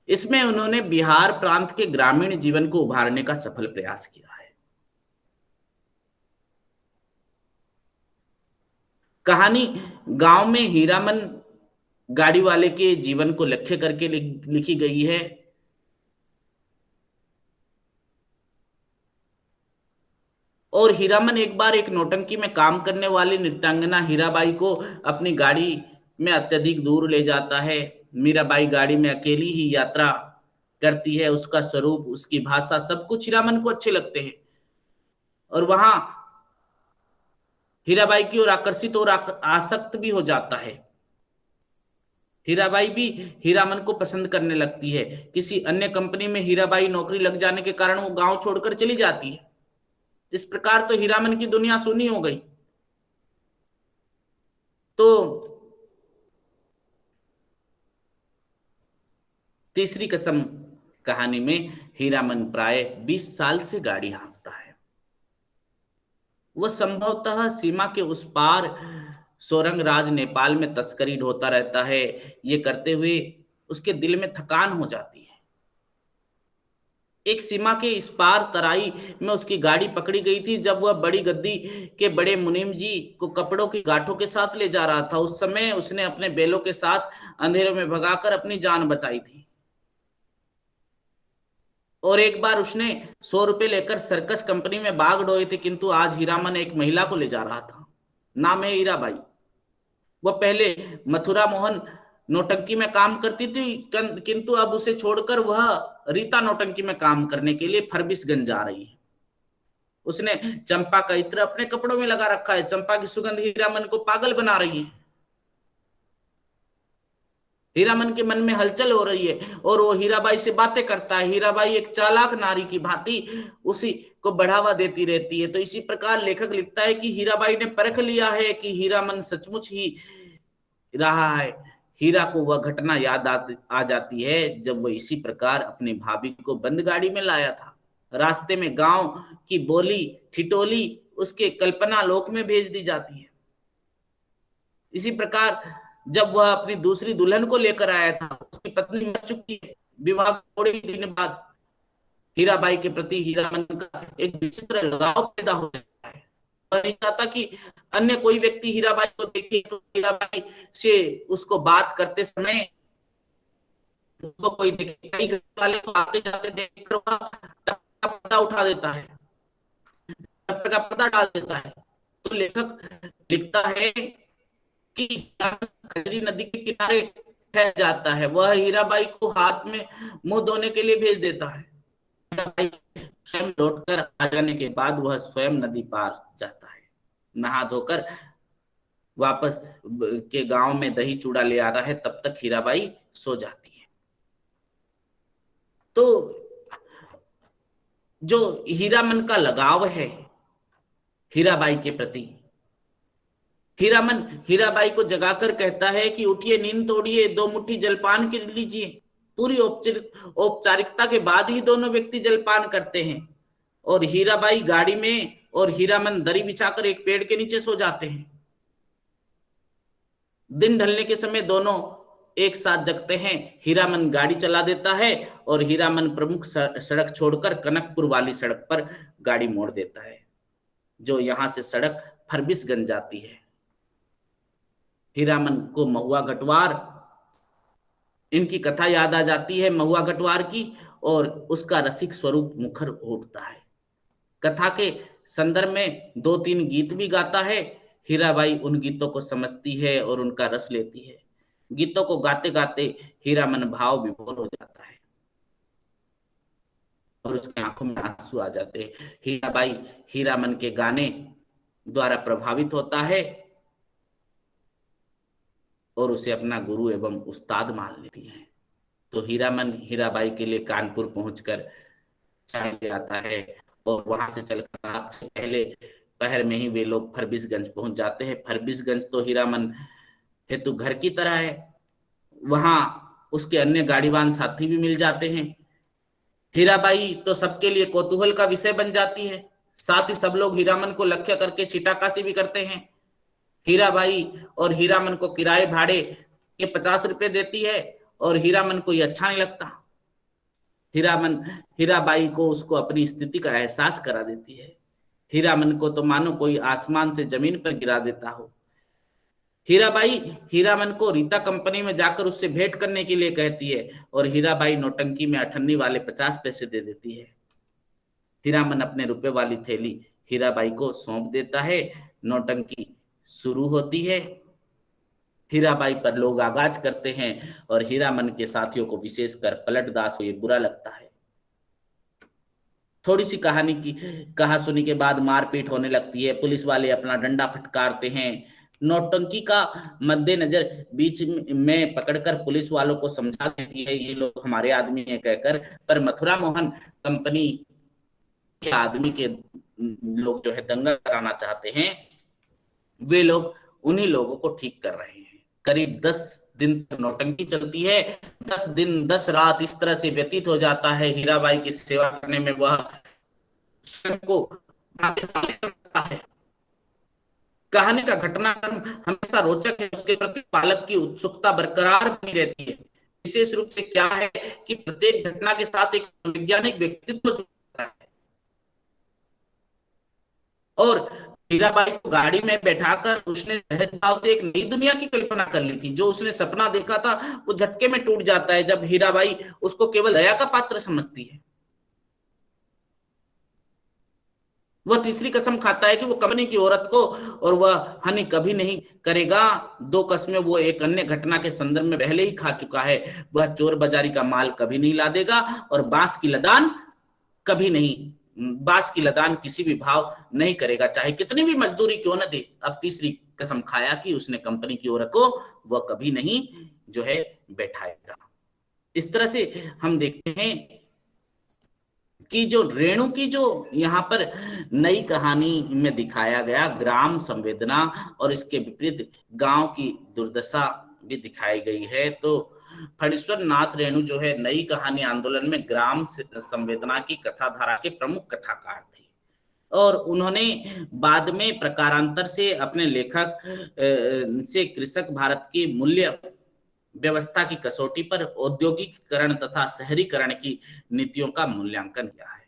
इसमें उन्होंने बिहार प्रांत के ग्रामीण जीवन को उभारने का सफल प्रयास किया है। कहानी गांव में हीरामन गाड़ी वाले के जीवन को लक्ष्य करके लिखी गई है। और हीरामन एक बार एक नौटंकी में काम करने वाली नृत्यांगना हीराबाई को अपनी गाड़ी में अत्यधिक दूर ले जाता है। मीराबाई गाड़ी में अकेली ही यात्रा करती है। उसका स्वरूप, उसकी भाषा, सब कुछ हीरामन को अच्छे लगते हैं और वहां हीराबाई की ओर आकर्षित और आसक्त भी हो जाता है। हीराबाई भी हीरामन को पसंद करने लगती है। किसी अन्य कंपनी में हीराबाई नौकरी लग जाने के कारण वो गांव छोड़कर चली जाती है। इस प्रकार तो हीरामन की दुनिया सुनी हो गई। तो तीसरी कसम कहानी में हीरामन प्राय 20 साल से गाड़ी हाँकता है। वह संभवतः सीमा के उस पार सोरंगराज नेपाल में तस्करी ढोता रहता है। ये करते हुए उसके दिल में थकान हो जाती है। एक सीमा के इस पार तराई में उसकी गाड़ी पकड़ी गई थी, जब वह बड़ी गद्दी के बड़े मुनीम जी को कपड़ों की गांठों के साथ ले जा रहा था। उस समय उसने अपने बैलों के साथ अंधेरों में भगाकर अपनी जान बचाई थी। और एक बार उसने 100 रुपए लेकर सर्कस कंपनी में बाघ ढोए थे, किंतु आज हीरामन एक महिला को ले जा रहा था। नाम है हीराबाई। वह पहले मथुरा मोहन नौटंकी में काम करती थी, किंतु अब उसे छोड़कर वह रीता नौटंकी में काम करने के लिए फरबिसगंज जा रही है। उसने चंपा का इत्र अपने कपड़ों में लगा रखा है। चंपा की सुगंध हीरामन को पागल बना रही है। हीरामन के मन में हलचल हो रही है और वो हीराबाई से बातें करता है। हीराबाई एक चालाक नारी की भांति उसी को बढ़ावा देती रहती है। तो इसी प्रकार लेखक लिखता है कि हीराबाई ने परख लिया है कि हीरामन सचमुच ही रहा है। हीरा को वह घटना याद आ जाती है जब वह इसी प्रकार अपनी भाभी को बंद गाड़ी में लाया था। रास्ते में गांव की बोली ठिठोली उसके कल्पना लोक में भेज दी जाती है। इसी प्रकार जब वह अपनी दूसरी दुल्हन को लेकर आया था, उसकी पत्नी मर चुकी है, विवाह थोड़े ही दिन बाद हीराबाई के प्रति हीरामन का एक विचित्र लगाव पैदा हो जाता है और नहीं चाहता कि अन्य कोई व्यक्ति हीराबाई को देखे, तो हीराबाई से उसको बात करते समय उसको कोई देखे, कई घर वाले तो आते जाते देखकर पर्दा उठा देता है, का पर्दा डाल देता है। तो लेखक लिखता है कि खजरी नदी के किनारे ठहर जाता है, वह हीराबाई को हाथ में मुंह धोने के लिए भेज देता है। हीराबाई स्वयं लौटकर आ जाने के बाद वह स्वयं नदी पार जाता है, नहा धोकर वापस के गांव में दही चूड़ा ले आता है, तब तक हीराबाई सो जाती है। तो जो हीरामन का लगाव है हीराबाई के प्रति, हीरामन हीराबाई को जगाकर कहता है कि उठिए, नींद तोड़िए, 2 मुट्ठी जलपान कर लीजिए। पूरी औपचारिकता के बाद ही दोनों व्यक्ति जलपान करते हैं और हीराबाई गाड़ी में और हीरामन दरी बिछाकर एक पेड़ के नीचे सो जाते हैं। दिन ढलने के समय दोनों एक साथ जगते हैं। हीरामन गाड़ी चला देता है और हीरामन प्रमुख सड़क छोड़कर कनकपुर वाली सड़क पर गाड़ी मोड़ देता है, जो यहां से सड़क फरबिसगंज जाती है। हीरामन को महुआ घटवार, इनकी कथा याद आ जाती है महुआ घटवार की, और उसका रसिक स्वरूप मुखर उठता है। कथा के संदर्भ में 2-3 गीत भी गाता है। हीराबाई उन गीतों को समझती है और उनका रस लेती है। गीतों को गाते गाते हीरामन भाव विभोर हो जाता है और उसकी आंखों में आंसू आ जाते हैं। हीराबाई हीरामन के गाने द्वारा प्रभावित होता है और उसे अपना गुरु एवं उस्ताद मान लेती है। तो हीरामन हीराबाई के लिए कानपुर पहुंचकर चाय ले आता है और वहां से चलकर रात से पहले पहर में ही वे लोग फरबिसगंज पहुंच जाते हैं। फरबिसगंज तो हीरामन हेतु घर की तरह है, वहां उसके अन्य गाड़ीवान साथी भी मिल जाते हैं। हीराबाई तो सबके लिए कौतूहल का विषय बन जाती है, साथ ही सब लोग हीरामन को लक्ष्य करके छीटाकाशी भी करते हैं। हीराबाई और हीरामन को किराए भाड़े के 50 रुपए देती है और हीरामन को ये अच्छा नहीं लगता। हीरामन हीराबाई को उसको अपनी स्थिति का एहसास करा देती है। हीरामन को तो मानो कोई आसमान से जमीन पर गिरा देता हो। हीराबाई हीरामन को रीता कंपनी में जाकर उससे भेंट करने के लिए कहती है और हीराबाई नौटंकी में अठन्नी वाले 50 पैसे दे देती है। हीरामन अपने रुपए वाली थैली हीराबाई को सौंप देता है। नौटंकी शुरू होती है। हीराबाई पर लोग आगाज करते हैं और हीरामन के साथियों को, विशेषकर पलटदास को, ये बुरा लगता है। थोड़ी सी कहानी की कहा सुनी के बाद मारपीट होने लगती है। पुलिस वाले अपना डंडा फटकारते हैं। नौटंकी का मद्देनजर बीच में पकड़कर पुलिस वालों को समझा देती है ये लोग हमारे आदमी है कहकर, पर मथुरा मोहन कंपनी के आदमी के लोग जो है दंगा कराना चाहते हैं, वे लोग उन्हीं लोगों को ठीक कर रहे हैं। करीब 10 दिन तक नौटंकी चलती है। 10 दिन 10 रात इस तरह से व्यतीत हो जाता है। हीराबाई की सेवा करने में वह स्वयं को है। कहानी का घटनाक्रम हमेशा रोचक है, उसके प्रति पालक की उत्सुकता बरकरार बनी रहती है। विशेष रूप से क्या है कि प्रत्येक घटना के साथ एक वैज्ञानिक व्यक्तित्व जुड़ता है और हीराबाई को गाड़ी में बैठाकर उसने सहज भाव से एक नई दुनिया की कल्पना कर ली थी। जो उसने सपना देखा था वो झटके में टूट जाता है जब हीराबाई उसको केवल दया का पात्र समझती है। वह तीसरी कसम खाता है कि वो कंपनी की औरत को और वह हानि कभी नहीं करेगा। 2 कस्में वो एक अन्य घटना के संदर्भ में पहले ही खा चुका है। वह चोर बाजारी का माल कभी नहीं ला देगा और बांस की लदान कभी नहीं, बांस की लदान किसी भी भाव नहीं करेगा, चाहे कितनी भी मजदूरी क्यों न दे। अब तीसरी कसम खाया कि उसने कंपनी की औरत को वह कभी नहीं जो है बैठाएगा। इस तरह से हम देखते हैं कि जो रेणु की जो यहाँ पर नई कहानी में दिखाया गया ग्राम संवेदना और इसके विपरीत गांव की दुर्दशा भी दिखाई गई है। तो फणीश्वर नाथ रेणु जो है नई कहानी आंदोलन में ग्राम संवेदना की कथाधारा के प्रमुख कथाकार थे, और उन्होंने बाद में प्रकारांतर से अपने लेखक से कृषक भारत की मूल्य व्यवस्था की कसौटी पर औद्योगिकीकरण तथा शहरीकरण की नीतियों का मूल्यांकन किया है।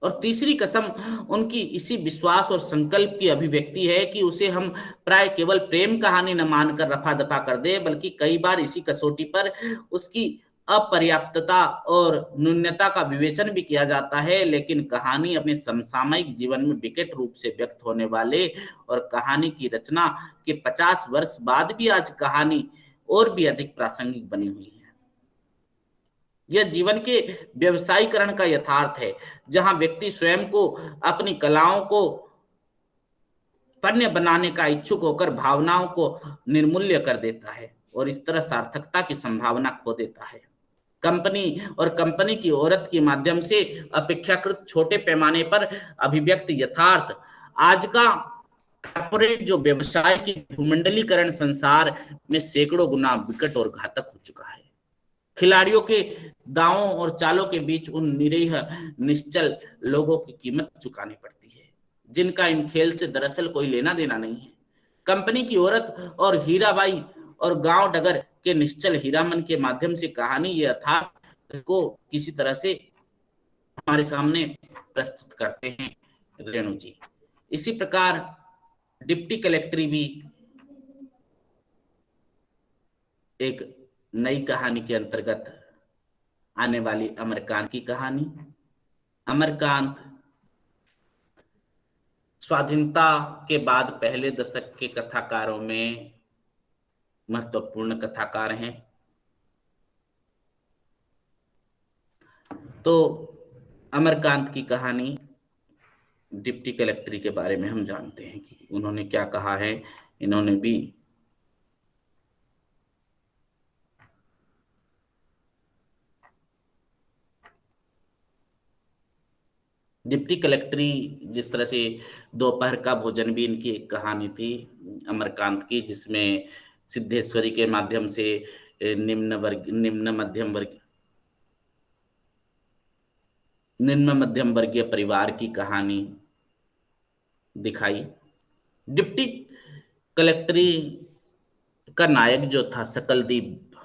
और तीसरी कसम उनकी इसी विश्वास और संकल्प की अभिव्यक्ति है कि उसे हम प्राय केवल प्रेम कहानी न मानकर रफा दफा कर दे, बल्कि कई बार इसी कसौटी पर उसकी अपर्याप्तता और न्यूनता का विवेचन भी किया जाता है। लेकिन कहानी अपने समसामयिक जीवन में विकट रूप से व्यक्त होने वाले और कहानी की रचना के 50 वर्ष बाद भी आज कहानी और भी अधिक प्रासंगिक बनी हुई है। यह जीवन के व्यवसायीकरण का यथार्थ है, जहां व्यक्ति स्वयं को अपनी कलाओं को पण्य बनाने का इच्छुक होकर भावनाओं को निर्मूल्य कर देता है और इस तरह सार्थकता की संभावना खो देता है। कंपनी और कंपनी की औरत के माध्यम से अपेक्षाकृत छोटे पैमाने पर अभिव्यक्त यथार्थ आज का कॉर्पोरेट जो व्यवसाय की भूमंडलीकरण संसार में सैकड़ों गुना विकट और घातक हो चुका है। खिलाड़ियों के दावों और चालों के बीच उन निरीह निश्चल लोगों की कीमत चुकानी पड़ती है, जिनका इन खेल से दरअसल कोई लेना देना नहीं है। कंपनी की औरत और हीराबाई और गांव डगर के निश्चल हीरामन के माध्यम से कहानी ये यथार्थ को किसी तरह से हमारे सामने प्रस्तुत करते हैं रेणु जी। इसी प्रकार डिप्टी कलेक्ट्री भी एक नई कहानी के अंतर्गत आने वाली अमरकांत की कहानी। अमरकांत स्वाधीनता के बाद पहले दशक के कथाकारों में महत्वपूर्ण कथाकार हैं। तो अमरकांत की कहानी डिप्टी कलेक्ट्री के बारे में हम जानते हैं कि उन्होंने क्या कहा है। इन्होंने भी डिप्टी कलेक्ट्री जिस तरह से दोपहर का भोजन भी इनकी एक कहानी थी अमरकांत की, जिसमें सिद्धेश्वरी के माध्यम से निम्न मध्यम वर्गीय परिवार की कहानी दिखाई। डिप्टी कलेक्ट्री का नायक जो था सकलदीप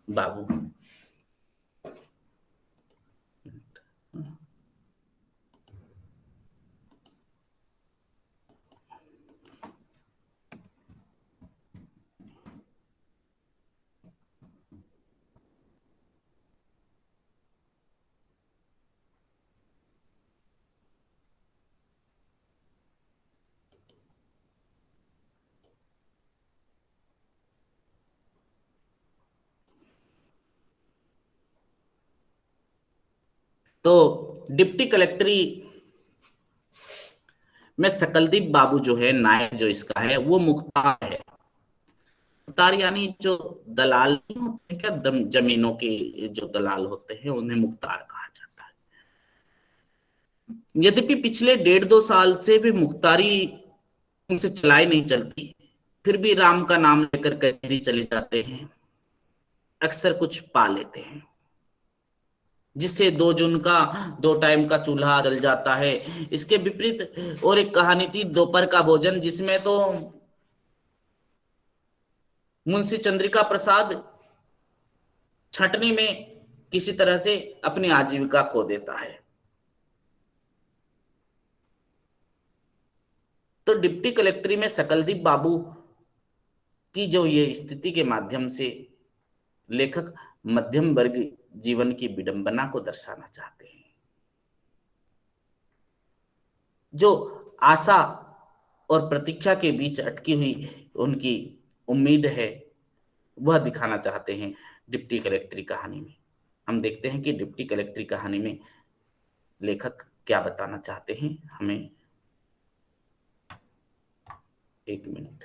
बाबू, तो डिप्टी कलेक्ट्री में सकलदीप बाबू जो है नायक जो इसका है वो मुख्तार है। मुख्तार यानी जो दलाल नहीं होते क्या, जमीनों के जो दलाल होते हैं उन्हें मुख्तार कहा जाता है। यद्यपि पिछले 1.5-2 साल से भी मुख्तारी उनसे चलाई नहीं चलती, फिर भी राम का नाम लेकर कचहरी चले जाते हैं, अक्सर कुछ पा लेते हैं, जिससे 2 जून का 2 टाइम का चूल्हा जल जाता है। इसके विपरीत और एक कहानी थी दोपहर का भोजन, जिसमें तो मुंशी चंद्रिका प्रसाद छटनी में किसी तरह से अपनी आजीविका खो देता है। तो डिप्टी कलेक्ट्री में सकलदीप बाबू की जो ये स्थिति के माध्यम से लेखक मध्यम वर्ग जीवन की विडंबना को दर्शाना चाहते हैं। जो आशा और प्रतीक्षा के बीच अटकी हुई उनकी उम्मीद है वह दिखाना चाहते हैं डिप्टी कलेक्ट्री कहानी में। हम देखते हैं कि डिप्टी कलेक्ट्री कहानी में लेखक क्या बताना चाहते हैं हमें। 1 मिनट।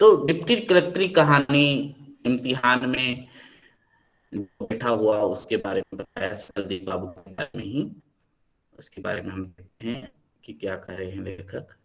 तो डिप्टी कलेक्टर की कहानी इम्तिहान में बैठा हुआ उसके बारे में बताया, सकलदीप बाबू के बारे में ही, उसके बारे में हम देखते हैं कि क्या कह रहे हैं लेखक।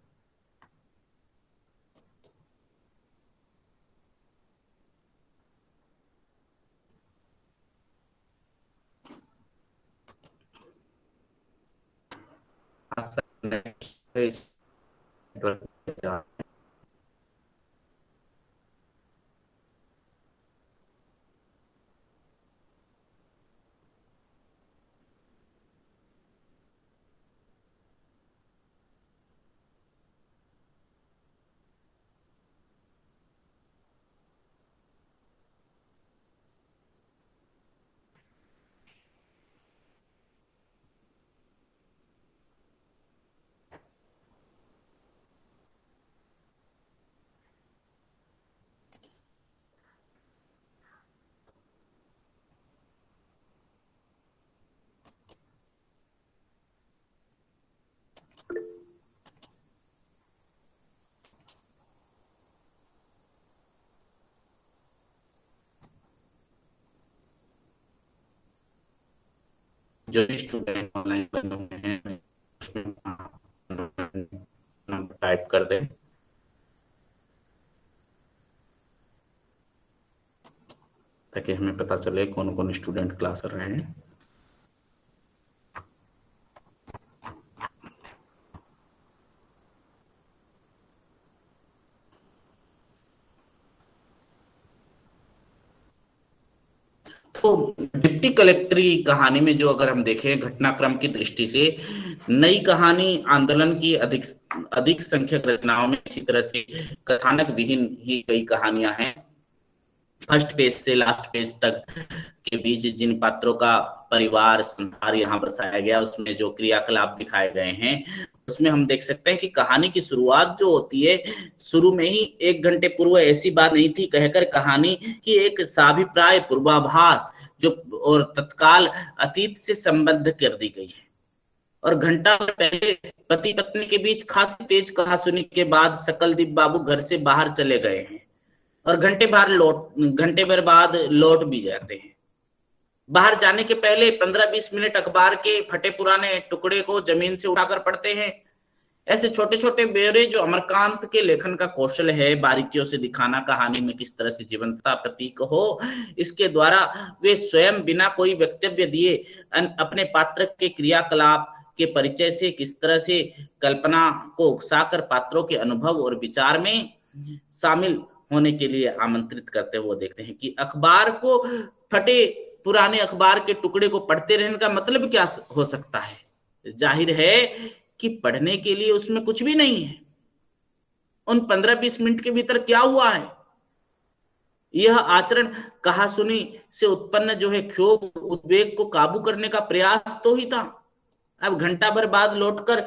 जो भी स्टूडेंट ऑनलाइन बने हुए हैं उसमें नंबर टाइप कर दें, ताकि हमें पता चले कौन कौन स्टूडेंट क्लास कर रहे हैं। तो डिप्टी कलेक्टरी कहानी में जो अगर हम देखें घटनाक्रम की दृष्टि से, नई कहानी आंदोलन की अधिक संख्यक रचनाओं में इसी तरह से कथानक विहीन ही कई कहानियां हैं। फर्स्ट पेज से लास्ट पेज तक के बीच जिन पात्रों का परिवार संसार यहाँ दर्शाया गया, उसमें जो क्रियाकलाप दिखाए गए हैं, उसमें हम देख सकते हैं कि कहानी की शुरुआत जो होती है, शुरू में ही 1 घंटे पूर्व ऐसी बात नहीं थी कहकर कहानी की एक साभिप्राय पूर्वाभास जो और तत्काल अतीत से संबद्ध कर दी गई है। और घंटा पहले पति पत्नी के बीच खासी तेज कहासुनी के बाद सकलदीप बाबू घर से बाहर चले गए हैं और घंटे भर बाद लौट भी जाते हैं। बाहर जाने के पहले 15-20 मिनट अखबार के फटे पुराने टुकड़े को जमीन से उठाकर पढ़ते हैं। ऐसे छोटे छोटे ब्यौरे जो अमरकांत के लेखन का कौशल है, बारीकियों से दिखाना कहानी में किस तरह से जीवंतता प्रतीक हो, इसके द्वारा वे स्वयं बिना कोई वक्तव्य दिए अपने पात्र के क्रियाकलाप के परिचय से किस तरह से कल्पना को उकसाकर पात्रों के अनुभव और विचार में शामिल होने के लिए आमंत्रित करते हुए देखते हैं कि अखबार को फटे पुराने अखबार के टुकड़े को पढ़ते रहने का मतलब क्या हो सकता है। जाहिर है कि पढ़ने के लिए उसमें कुछ भी नहीं है। उन 15-20 मिनट के भीतर क्या हुआ है, यह आचरण कहासुनी से उत्पन्न जो है क्षोभ उद्वेग को काबू करने का प्रयास तो ही था। अब घंटा भर बाद लौटकर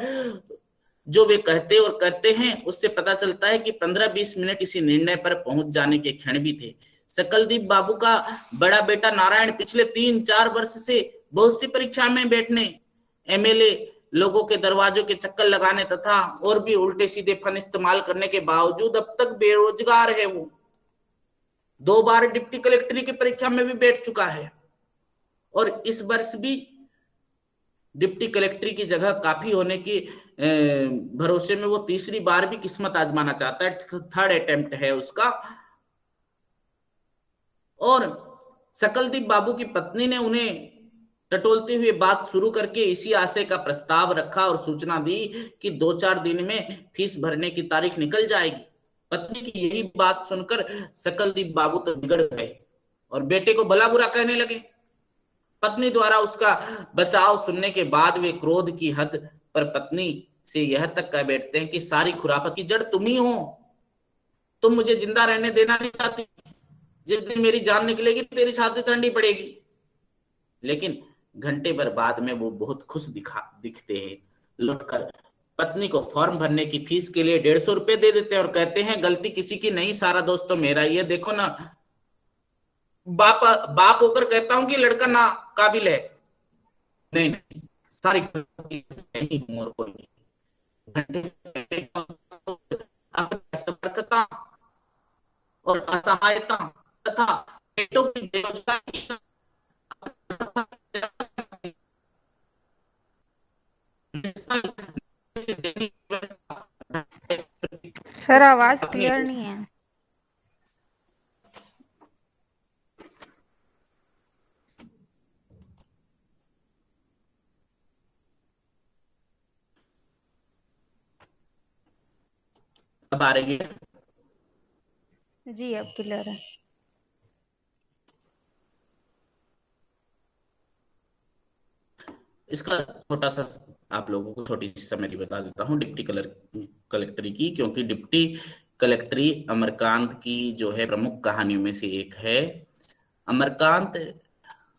जो वे कहते और करते हैं, उससे पता चलता है कि 15-20 मिनट इसी निर्णय पर पहुंच जाने के क्षण भी थे। सकलदीप बाबू का बड़ा बेटा नारायण पिछले 3-4 वर्ष से बहुत सी परीक्षा में बैठने, एमएलए लोगों के दरवाजों के चक्कर लगाने तथा और भी उल्टे सीधे फन इस्तेमाल करने के बावजूद अब तक बेरोजगार है। वो 2 बार डिप्टी कलेक्टरी की परीक्षा में भी बैठ चुका है और इस वर्ष भी डिप्टी कलेक्टरी की जगह काफी होने की भरोसे में वो तीसरी बार भी किस्मत आजमाना चाहता है। 3rd अटेम्प्ट है उसका। और सकलदीप बाबू की पत्नी ने उन्हें टटोलते हुए बात शुरू करके इसी आशय का प्रस्ताव रखा और सूचना दी कि 2-4 दिन में फीस भरने की तारीख निकल जाएगी। पत्नी की यही बात सुनकर सकलदीप बाबू तो बिगड़ गए और बेटे को भला बुरा कहने लगे। पत्नी द्वारा उसका बचाव सुनने के बाद वे क्रोध की हद पर पत्नी से यह तक कह बैठते हैं कि सारी खुराफत की जड़ तुम ही हो, तुम मुझे जिंदा रहने देना नहीं चाहती, जिस दिन मेरी जान निकलेगी तेरी छाती ठंडी पड़ेगी। लेकिन घंटे भर बाद में वो बहुत खुश दिखते हैं। लौटकर पत्नी को फॉर्म भरने की फीस के लिए 150 रुपए दे देते हैं और कहते हैं गलती किसी की नहीं, सारा दोस्त तो मेरा ही है। देखो ना, बाप होकर कहता हूं कि लड़का ना काबिल है। नहीं, सारी नहीं हूं और कोई नहीं। और असहायता तथा पेटों की बेरोजगारी सर आवाज क्लियर नहीं है। अब आ रही है? जी अब क्लियर है। इसका छोटा सा आप लोगों को छोटी सी समरी बता देता हूँ डिप्टी कलेक्टरी की, क्योंकि डिप्टी कलेक्टरी अमरकांत की जो है प्रमुख कहानियों में से एक है। अमरकांत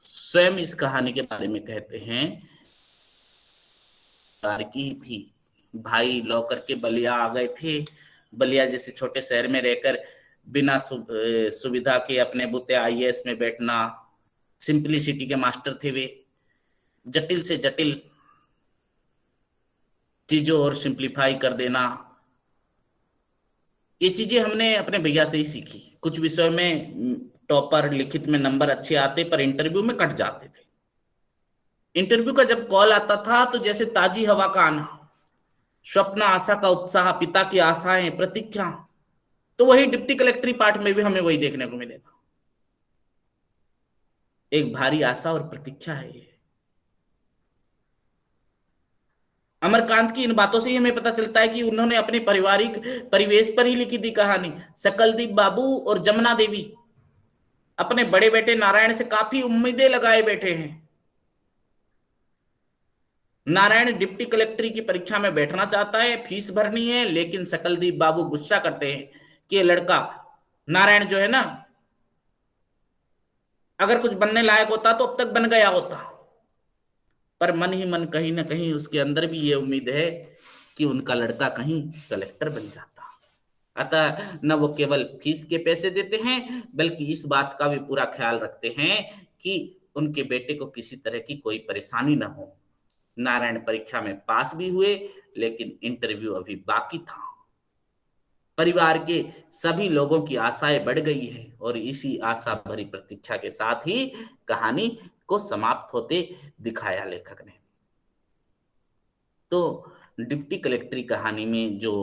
स्वयं इस कहानी के बारे में कहते हैं की थी। भाई लॉ करके बलिया आ गए थे। बलिया जैसे छोटे शहर में रहकर बिना सुविधा के अपने बुते आईएएस में बैठना, सिंपलिसिटी के मास्टर थे वे। जटिल से जटिल चीजों और सिंप्लीफाई कर देना, ये चीजें हमने अपने भैया से ही सीखी। कुछ विषय में टॉपर, लिखित में नंबर अच्छे आते पर इंटरव्यू में कट जाते थे। इंटरव्यू का जब कॉल आता था तो जैसे ताजी हवा का आना, स्वप्न, आशा का उत्साह, पिता की आशाएं, प्रतीक्षा, तो वही डिप्टी कलेक्टरी पार्ट में भी हमें वही देखने को मिलेगा। एक भारी आशा और प्रतीक्षा है ये। अमरकांत की इन बातों से ही हमें पता चलता है कि उन्होंने अपने पारिवारिक परिवेश पर ही लिखी थी कहानी। सकलदीप बाबू और जमुना देवी अपने बड़े बेटे नारायण से काफी उम्मीदें लगाए बैठे हैं। नारायण डिप्टी कलेक्टरी की परीक्षा में बैठना चाहता है, फीस भरनी है, लेकिन सकलदीप बाबू गुस्सा करते हैं कि ये लड़का नारायण जो है ना, अगर कुछ बनने लायक होता तो अब तक बन गया होता। पर मन ही मन कहीं ना कहीं उसके अंदर भी ये उम्मीद है कि उनका लड़का कहीं कलेक्टर बन जाता। अतः न वो केवल फीस के पैसे देते हैं, बल्कि इस बात का भी पूरा ख्याल रखते हैं कि उनके बेटे को किसी तरह की कोई परेशानी न हो। नारायण परीक्षा में पास भी हुए, लेकिन इंटरव्यू अभी बाकी था। परिवार के सभी लोगों की आशाएं बढ़ गई है और इसी आशा भरी प्रतीक्षा के साथ ही कहानी को समाप्त होते दिखाया लेखक ने। तो डिप्टी कलेक्टरी कहानी में जो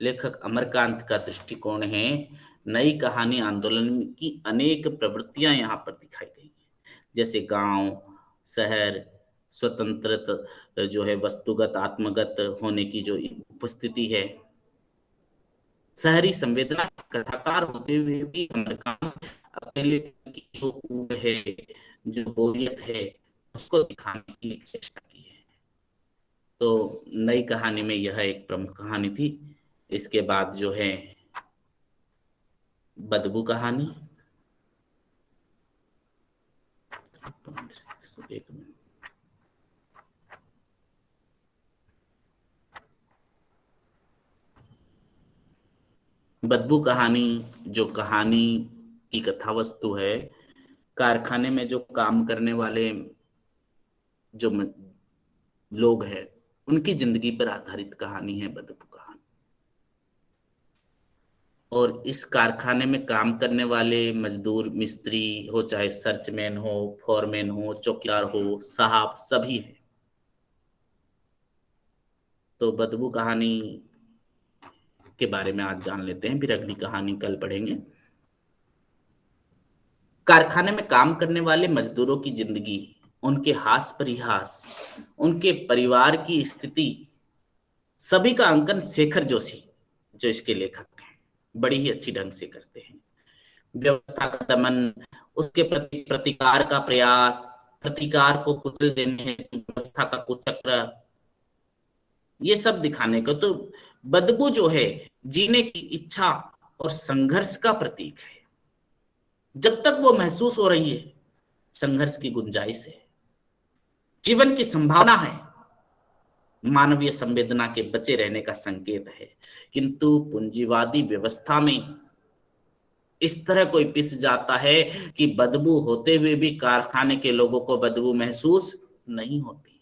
लेखक अमरकांत का दृष्टिकोण है, नई कहानी आंदोलन की अनेक प्रवृत्तियां यहाँ पर दिखाई गई है, जैसे गांव, शहर, स्वतंत्र जो है वस्तुगत आत्मगत होने की जो उपस्थिति है। शहरी संवेदना कथाकार होते हुए भी अमरकांत अपने लेखन की जो ऊब है, जो बोरियत है, उसको दिखाने की चेष्टा की है। तो नई कहानी में यह एक प्रमुख कहानी थी। इसके बाद जो है बदबू कहानी। एक मिनट, बदबू कहानी जो कहानी की कथा वस्तु है, कारखाने में जो काम करने वाले जो लोग हैं उनकी जिंदगी पर आधारित कहानी है बदबू कहानी। और इस कारखाने में काम करने वाले मजदूर, मिस्त्री हो, चाहे सर्चमैन हो, फोरमैन हो, चौकीदार हो, साहब, सभी हैं। तो बदबू कहानी के बारे में आज जान लेते हैं, फिर अगली कहानी कल पढ़ेंगे। कारखाने में काम करने वाले मजदूरों की जिंदगी, उनके हास परिहास, उनके परिवार की स्थिति, सभी का अंकन शेखर जोशी जो इसके लेखक हैं बड़ी ही अच्छी ढंग से करते हैं। व्यवस्था का दमन, उसके प्रति प्रतिकार का प्रयास, प्रतिकार को कुचल देने हेतु व्यवस्था का कुचक्र, ये सब दिखाने को। तो बदबू जो है जीने की इच्छा और संघर्ष का प्रतीक है। जब तक वो महसूस हो रही है, संघर्ष की गुंजाइश है, जीवन की संभावना है, मानवीय संवेदना के बचे रहने का संकेत है। किंतु पूंजीवादी व्यवस्था में इस तरह कोई पिस जाता है कि बदबू होते हुए भी कारखाने के लोगों को बदबू महसूस नहीं होती।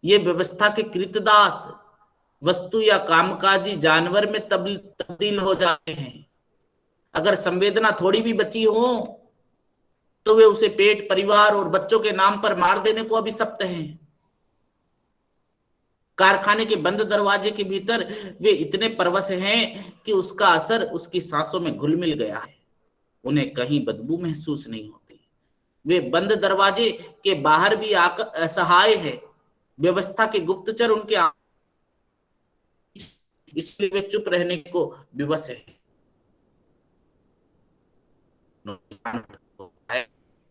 ये व्यवस्था के कृतदास वस्तु या कामकाजी जानवर में तब्दील हो जाते हैं। अगर संवेदना थोड़ी भी बची हो तो वे उसे पेट, परिवार और बच्चों के नाम पर मार देने को अभिशप्त हैं। कारखाने के बंद दरवाजे के भीतर वे इतने परवश हैं कि उसका असर उसकी सांसों में घुल मिल गया है। उन्हें कहीं बदबू महसूस नहीं होती। वे बंद दरवाजे के बाहर भी आकर असहाय है। व्यवस्था के गुप्तचर उनके इसलिए वे चुप रहने को विवश है।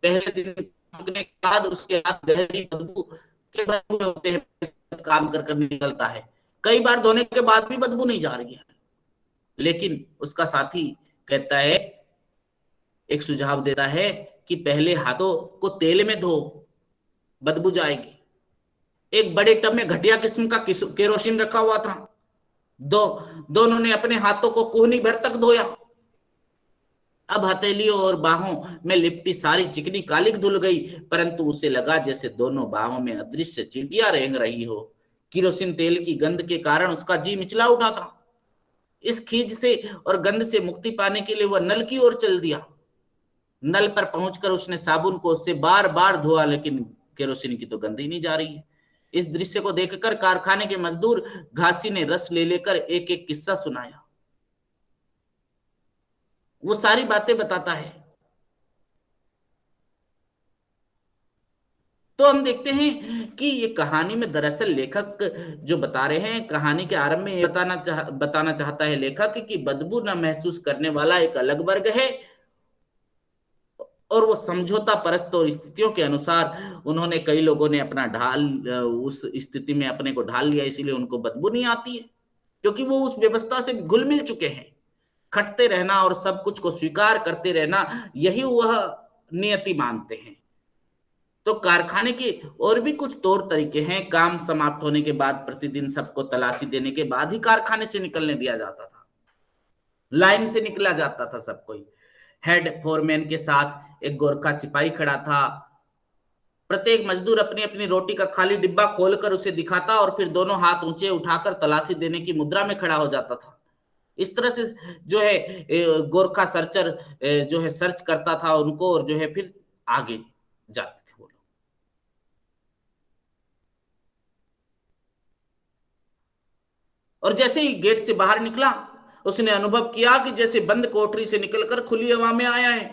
पहले दिन के बाद उसके हाथ गहरी बदबू के बदबू होते हैं, काम कर निकलता है। कई बार धोने के बाद भी बदबू नहीं जा रही है, लेकिन उसका साथी कहता है, एक सुझाव देता है कि पहले हाथों को तेल में धो, बदबू जाएगी। एक बड़े टब में घटिया किस्म का केरोसिन रखा हुआ था। दोनों ने अपने हाथों को कोहनी भर तक धोया। अब हथेलियों और बाहों में लिपटी सारी चिकनी कालिक धुल गई, परंतु उसे लगा जैसे दोनों बाहों में अदृश्य चींटियां रेंग रही हो। केरोसिन तेल की गंध के कारण उसका जी मिचला उठा था। इस खींच से और गंध से मुक्ति पाने के लिए वह नल की ओर चल दिया। नल पर पहुंचकर उसने साबुन को उससे बार बार धोआ, लेकिन केरोसिन की तो गंध ही नहीं जा रही है। इस दृश्य को देखकर कारखाने के मजदूर घासी ने रस ले लेकर एक एक किस्सा सुनाया। वो सारी बातें बताता है। तो हम देखते हैं कि ये कहानी में दरअसल लेखक जो बता रहे हैं, कहानी के आरंभ में बताना चाहता है लेखक कि बदबू न महसूस करने वाला एक अलग वर्ग है, और वो समझौता परस्त और स्थितियों के अनुसार उन्होंने, कई लोगों ने अपना ढाल उस स्थिति में अपने को ढाल लिया, इसीलिए उनको बदबू नहीं आती है, क्योंकि वो उस व्यवस्था से घुल मिल चुके हैं। खटते रहना और सब कुछ को स्वीकार करते रहना, यही वह नियति मानते हैं। तो कारखाने के और भी कुछ तौर तरीके हैं। काम समाप्त होने के बाद प्रतिदिन सबको तलाशी देने के बाद ही कारखाने से निकलने दिया जाता था। लाइन से निकला जाता था सब कोई। हेड फोरमैन के साथ एक गोरखा सिपाही खड़ा था। प्रत्येक मजदूर अपनी अपनी रोटी का खाली डिब्बा खोलकर उसे दिखाता और फिर दोनों हाथ ऊंचे उठाकर तलाशी देने की मुद्रा में खड़ा हो जाता था। इस तरह से जो है गोरखा सर्चर जो है सर्च करता था उनको, और जो है फिर आगे जाते थे वो लोग। और जैसे ही गेट से बाहर निकला, उसने अनुभव किया कि जैसे बंद कोठरी से निकलकर खुली हवा में आया है।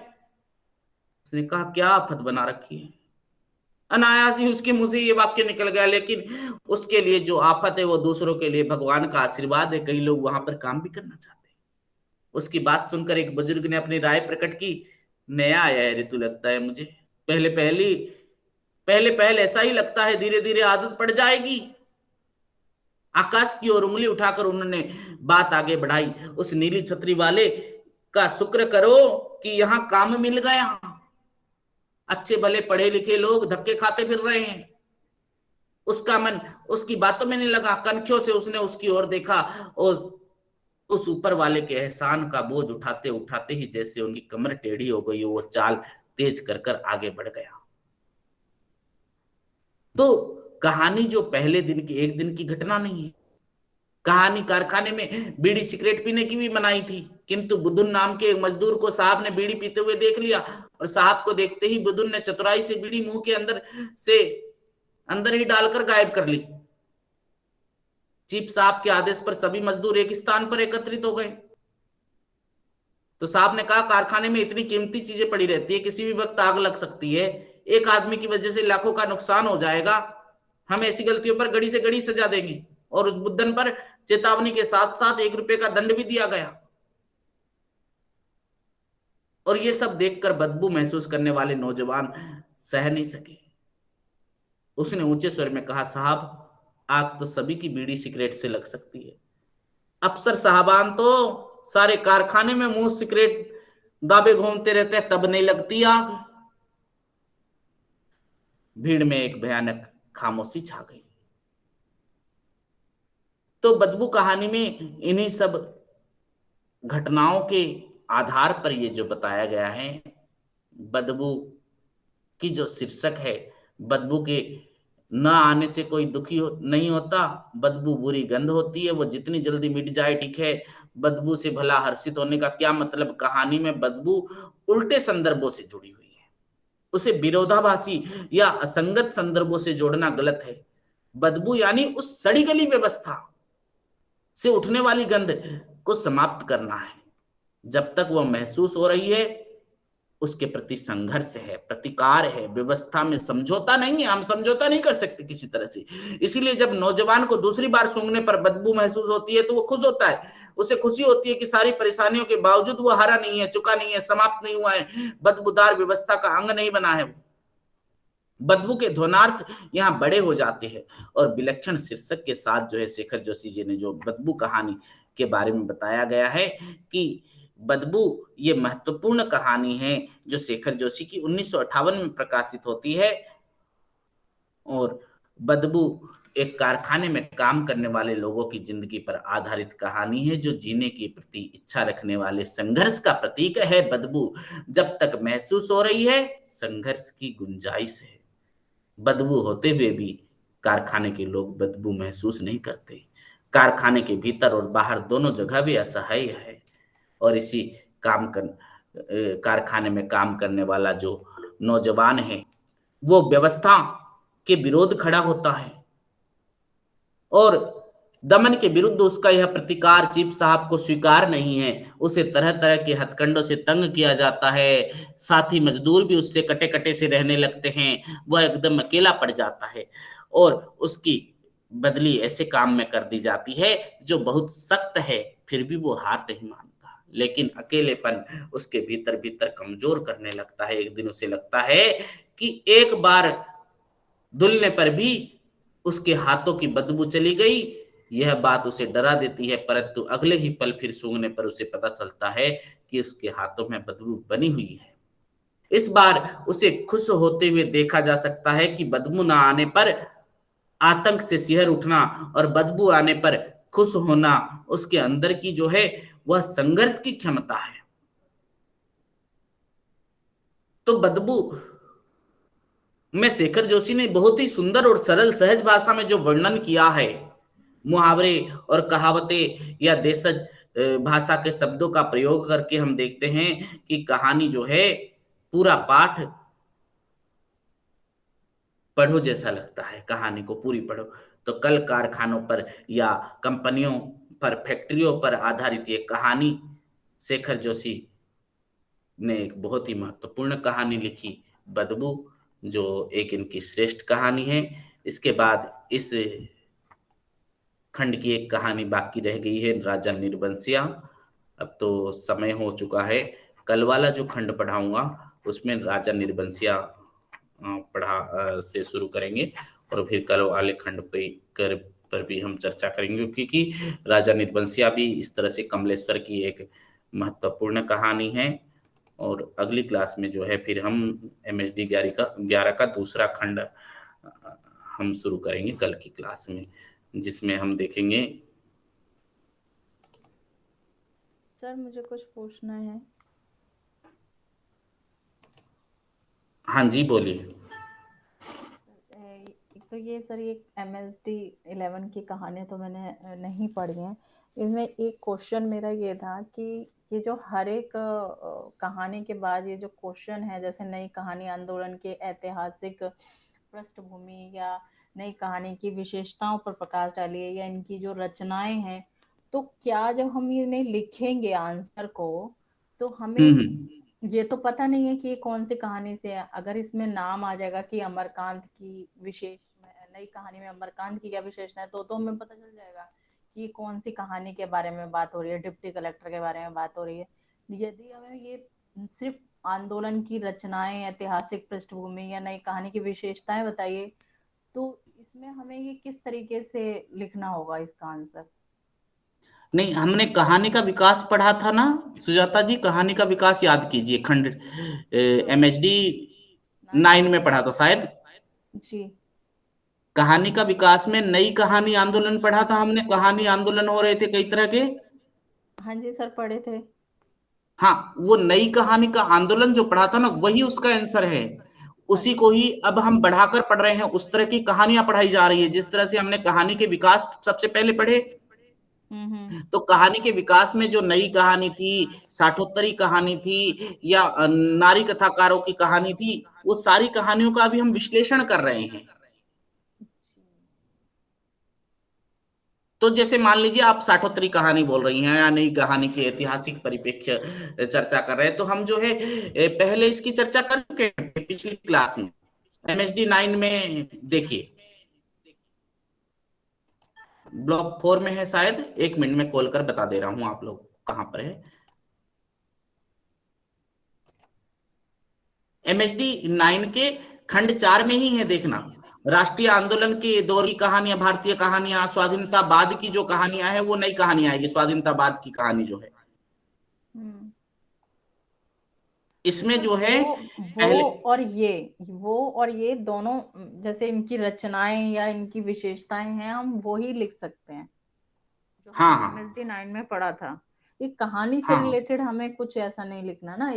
उसने कहा, क्या आफत बना रखी है। अनायास ही उसके मुंह से ये वाक्य निकल गया, लेकिन उसके लिए जो आफत है वो दूसरों के लिए भगवान का आशीर्वाद है। कई लोग वहां पर काम भी करना चाहते हैं। उसकी बात सुनकर एक बुजुर्ग ने अपनी राय प्रकट की। नया आया है ऋतु, लगता है मुझे। पहले पहले ऐसा ही लगता है, धीरे धीरे आदत पड़ जाएगी। आकाश की ओर उंगली उठाकर उन्होंने बात आगे बढ़ाई। उस नीली छतरी वाले का शुक्र करो कि यहां काम मिल गया। अच्छे भले पढ़े लिखे लोग धक्के खाते फिर रहे हैं। उसका मन उसकी बातों में नहीं लगा। कनखियों से उसने उसकी ओर देखा और उस ऊपर वाले के एहसान का बोझ उठाते उठाते ही जैसे उनकी कमर टेढ़ी हो गई, वो चाल तेज कर आगे बढ़ गया। तो कहानी जो पहले दिन की, एक दिन की घटना नहीं है। कहानी कारखाने में बीड़ी सिगरेट पीने की भी मनाई थी, किंतु बुदुन नाम के एक मजदूर को साहब ने बीड़ी पीते हुए देख लिया, और साहब को देखते ही बुदुन ने चतुराई से बीड़ी मुंह के अंदर ही डालकर गायब कर ली। चीफ साहब के आदेश पर सभी मजदूर एक स्थान पर एकत्रित हो गए। तो साहब ने कहा, कारखाने में इतनी कीमती चीजें पड़ी रहती है, किसी भी वक्त आग लग सकती है। एक आदमी की वजह से लाखों का नुकसान हो जाएगा। हम ऐसी गलतियों पर गड़ी से गड़ी सजा देंगे। और उस बुद्धन पर चेतावनी के साथ साथ 1 रुपए का दंड भी दिया गया। और ये सब देखकर बदबू महसूस करने वाले नौजवान सह नहीं सके। उसने ऊंचे स्वर में कहा, साहब, आग तो सभी की बीड़ी सिगरेट से लग सकती है। अफसर साहबान तो सारे कारखाने में मुंह सिगरेट दाबे घूमते रहते हैं, तब नहीं लगती आग। भीड़ में एक भयानक खामोशी छा गई। तो बदबू कहानी में इन्हीं सब घटनाओं के आधार पर ये जो बताया गया है, बदबू की जो शीर्षक है, बदबू के न आने से कोई दुखी नहीं होता, बदबू बुरी गंध होती है, वो जितनी जल्दी मिट जाए ठीक है। बदबू से भला हर्षित होने का क्या मतलब? कहानी में बदबू उल्टे संदर्भों से जुड़ी हुई है, उसे विरोधाभासी या असंगत संदर्भों से जोड़ना गलत है। बदबू यानी उस सड़ी गली व्यवस्था से उठने वाली गंध को समाप्त करना है। जब तक वह महसूस हो रही है उसके प्रति संघर्ष है, प्रतिकार है, व्यवस्था में समझौता नहीं है। हम समझौता नहीं कर सकते किसी तरह से। इसीलिए जब नौजवान को दूसरी बार सूंघने पर बदबू महसूस होती है तो वो खुश होता है, उसे खुशी होती है कि सारी परेशानियों के बावजूद वो हारा नहीं है, चुका नहीं है, समाप्त नहीं हुआ है, बदबूदार व्यवस्था का अंग नहीं बना है। बदबू के ध्वनार्थ यहाँ बड़े हो जाते हैं। और विलक्षण शीर्षक के साथ जो है शेखर जोशी जी ने जो बदबू कहानी के बारे में बताया गया है कि बदबू ये महत्वपूर्ण कहानी है जो शेखर जोशी की 1958 में प्रकाशित होती है। और बदबू एक कारखाने में काम करने वाले लोगों की जिंदगी पर आधारित कहानी है जो जीने की प्रति इच्छा रखने वाले संघर्ष का प्रतीक है। बदबू जब तक महसूस हो रही है संघर्ष की गुंजाइश है। बदबू होते हुए भी कारखाने के लोग बदबू महसूस नहीं करते। कारखाने के भीतर और बाहर दोनों जगह भी असहाय है। और इसी कारखाने में काम करने वाला जो नौजवान है वो व्यवस्था के विरोध खड़ा होता है और दमन के विरुद्ध उसका यह प्रतिकार चीफ साहब को स्वीकार नहीं है। उसे तरह तरह के हथकंडों से तंग किया जाता है, साथी मजदूर भी उससे कटे कटे से रहने लगते हैं। वह एकदम अकेला पड़ जाता है और उसकी बदली ऐसे काम में कर दी जाती है जो बहुत सख्त है। फिर भी वो हार नहीं मानता, लेकिन अकेलेपन उसके भीतर भीतर कमजोर करने लगता है। एक दिन उसे लगता है कि एक बार धुलने पर भी उसके हाथों की बदबू चली गई। यह बात उसे डरा देती है, परंतु अगले ही पल फिर सूंघने पर उसे पता चलता है कि उसके हाथों में बदबू बनी हुई है। इस बार उसे खुश होते हुए देखा जा सकता है कि बदबू न आने पर आतंक से सिहर उठना और बदबू आने पर खुश होना उसके अंदर की जो है वह संघर्ष की क्षमता है। तो बदबू में शेखर जोशी ने बहुत ही सुंदर और सरल सहज भाषा में जो वर्णन किया है, मुहावरे और कहावतें या देशज भाषा के शब्दों का प्रयोग करके हम देखते हैं कि कहानी जो है पूरा पाठ पढ़ो जैसा लगता है। कहानी को पूरी पढ़ो तो कल कारखानों पर या कंपनियों पर, फैक्ट्रियों पर आधारित ये कहानी शेखर जोशी ने एक बहुत ही महत्वपूर्ण कहानी लिखी, बदबू, जो एक इनकी श्रेष्ठ कहानी है। इसके बाद इस खंड की एक कहानी बाकी रह गई है, राजा निर्बंसिया। अब तो समय हो चुका है, कल वाला जो खंड पढ़ाऊंगा उसमें राजा निर्बंसिया से शुरू करेंगे और फिर कल वाले खंड पर भी हम चर्चा करेंगे, क्योंकि राजा निर्बंसिया भी इस तरह से कमलेश्वर की एक महत्वपूर्ण कहानी है। और अगली क्लास में जो है फिर हम MHD 11 का दूसरा खंड हम शुरू करेंगे कल की क्लास में, जिसमें हम देखेंगे। सर मुझे कुछ पूछना है। हाँ जी बोलिए। तो ये सर ये MSD 11 की कहानी तो मैंने नहीं पढ़ी है। इसमें एक क्वेश्चन मेरा ये था कि ये जो हर एक कहानी के बाद ये जो क्वेश्चन है, जैसे नई कहानी आंदोलन के ऐतिहासिक पृष्ठभूमि या नई कहानी की विशेषताओं पर प्रकाश डालिए या इनकी जो रचनाएं हैं, तो क्या जब हम इन्हें लिखेंगे आंसर को तो हमें ये तो पता नहीं है कि ये कौन सी कहानी से है। अगर इसमें नाम आ जाएगा कि अमरकांत की विशेष, नई कहानी में अमरकांत की क्या विशेषता है, तो हमें पता चल जाएगा कि कौन सी कहानी के बारे में बात हो रही है, डिप्टी कलेक्टर के बारे में बात हो रही है। यदि हमें ये सिर्फ आंदोलन की रचनाएं, ऐतिहासिक पृष्ठभूमि या नई कहानी की विशेषताएं बताइए, तो इसमें हमें ये किस तरीके से लिखना होगा इसका आंसर? नहीं, हमने कहानी का विकास पढ़ा था ना सुजाता जी, कहानी का विकास याद कीजिए, खंड MHD 9 में पढ़ा था शायद जी। कहानी का विकास में नई कहानी आंदोलन पढ़ा था हमने। कहानी आंदोलन हो रहे थे कई तरह के। हाँ जी सर, पढ़े थे। हाँ, वो नई कहानी का आंदोलन जो पढ़ा था ना वही उसका आंसर है। उसी को ही अब हम बढ़ाकर पढ़ रहे हैं। उस तरह की कहानियां पढ़ाई जा रही है जिस तरह से हमने कहानी के विकास सबसे पहले पढ़े। तो कहानी के विकास में जो नई कहानी थी, साठोत्तरी कहानी थी, या नारी कथाकारों की कहानी थी, वो सारी कहानियों का अभी हम विश्लेषण कर रहे हैं। तो जैसे मान लीजिए आप साठोत्तरी कहानी बोल रही हैं या नई कहानी के ऐतिहासिक परिप्रेक्ष्य चर्चा कर रहे हैं, तो हम जो है पहले इसकी चर्चा कर चुके हैं पिछली क्लास में, MSD 9 में। देखिए ब्लॉक 4 में है शायद, 1 मिनट में खोल कर बता दे रहा हूं आप लोग कहां पर है। MSD 9 के खंड 4 में ही है, देखना। राष्ट्रीय आंदोलन के दौर की कहानियां, भारतीय कहानियां, स्वाधीनता बाद की जो कहानियां हैं वो नई कहानियां आएगी, स्वाधीनता बाद की कहानी जो है इसमें जो है वो और ये दोनों, जैसे इनकी रचनाएं या इनकी विशेषताएं हैं, हम वो ही लिख सकते हैं जो हाँ हमने MSD 9 में पढ़ा था। ये कहानी से हाँ रिलेटेड हमें कुछ ऐसा नहीं लिखना ना।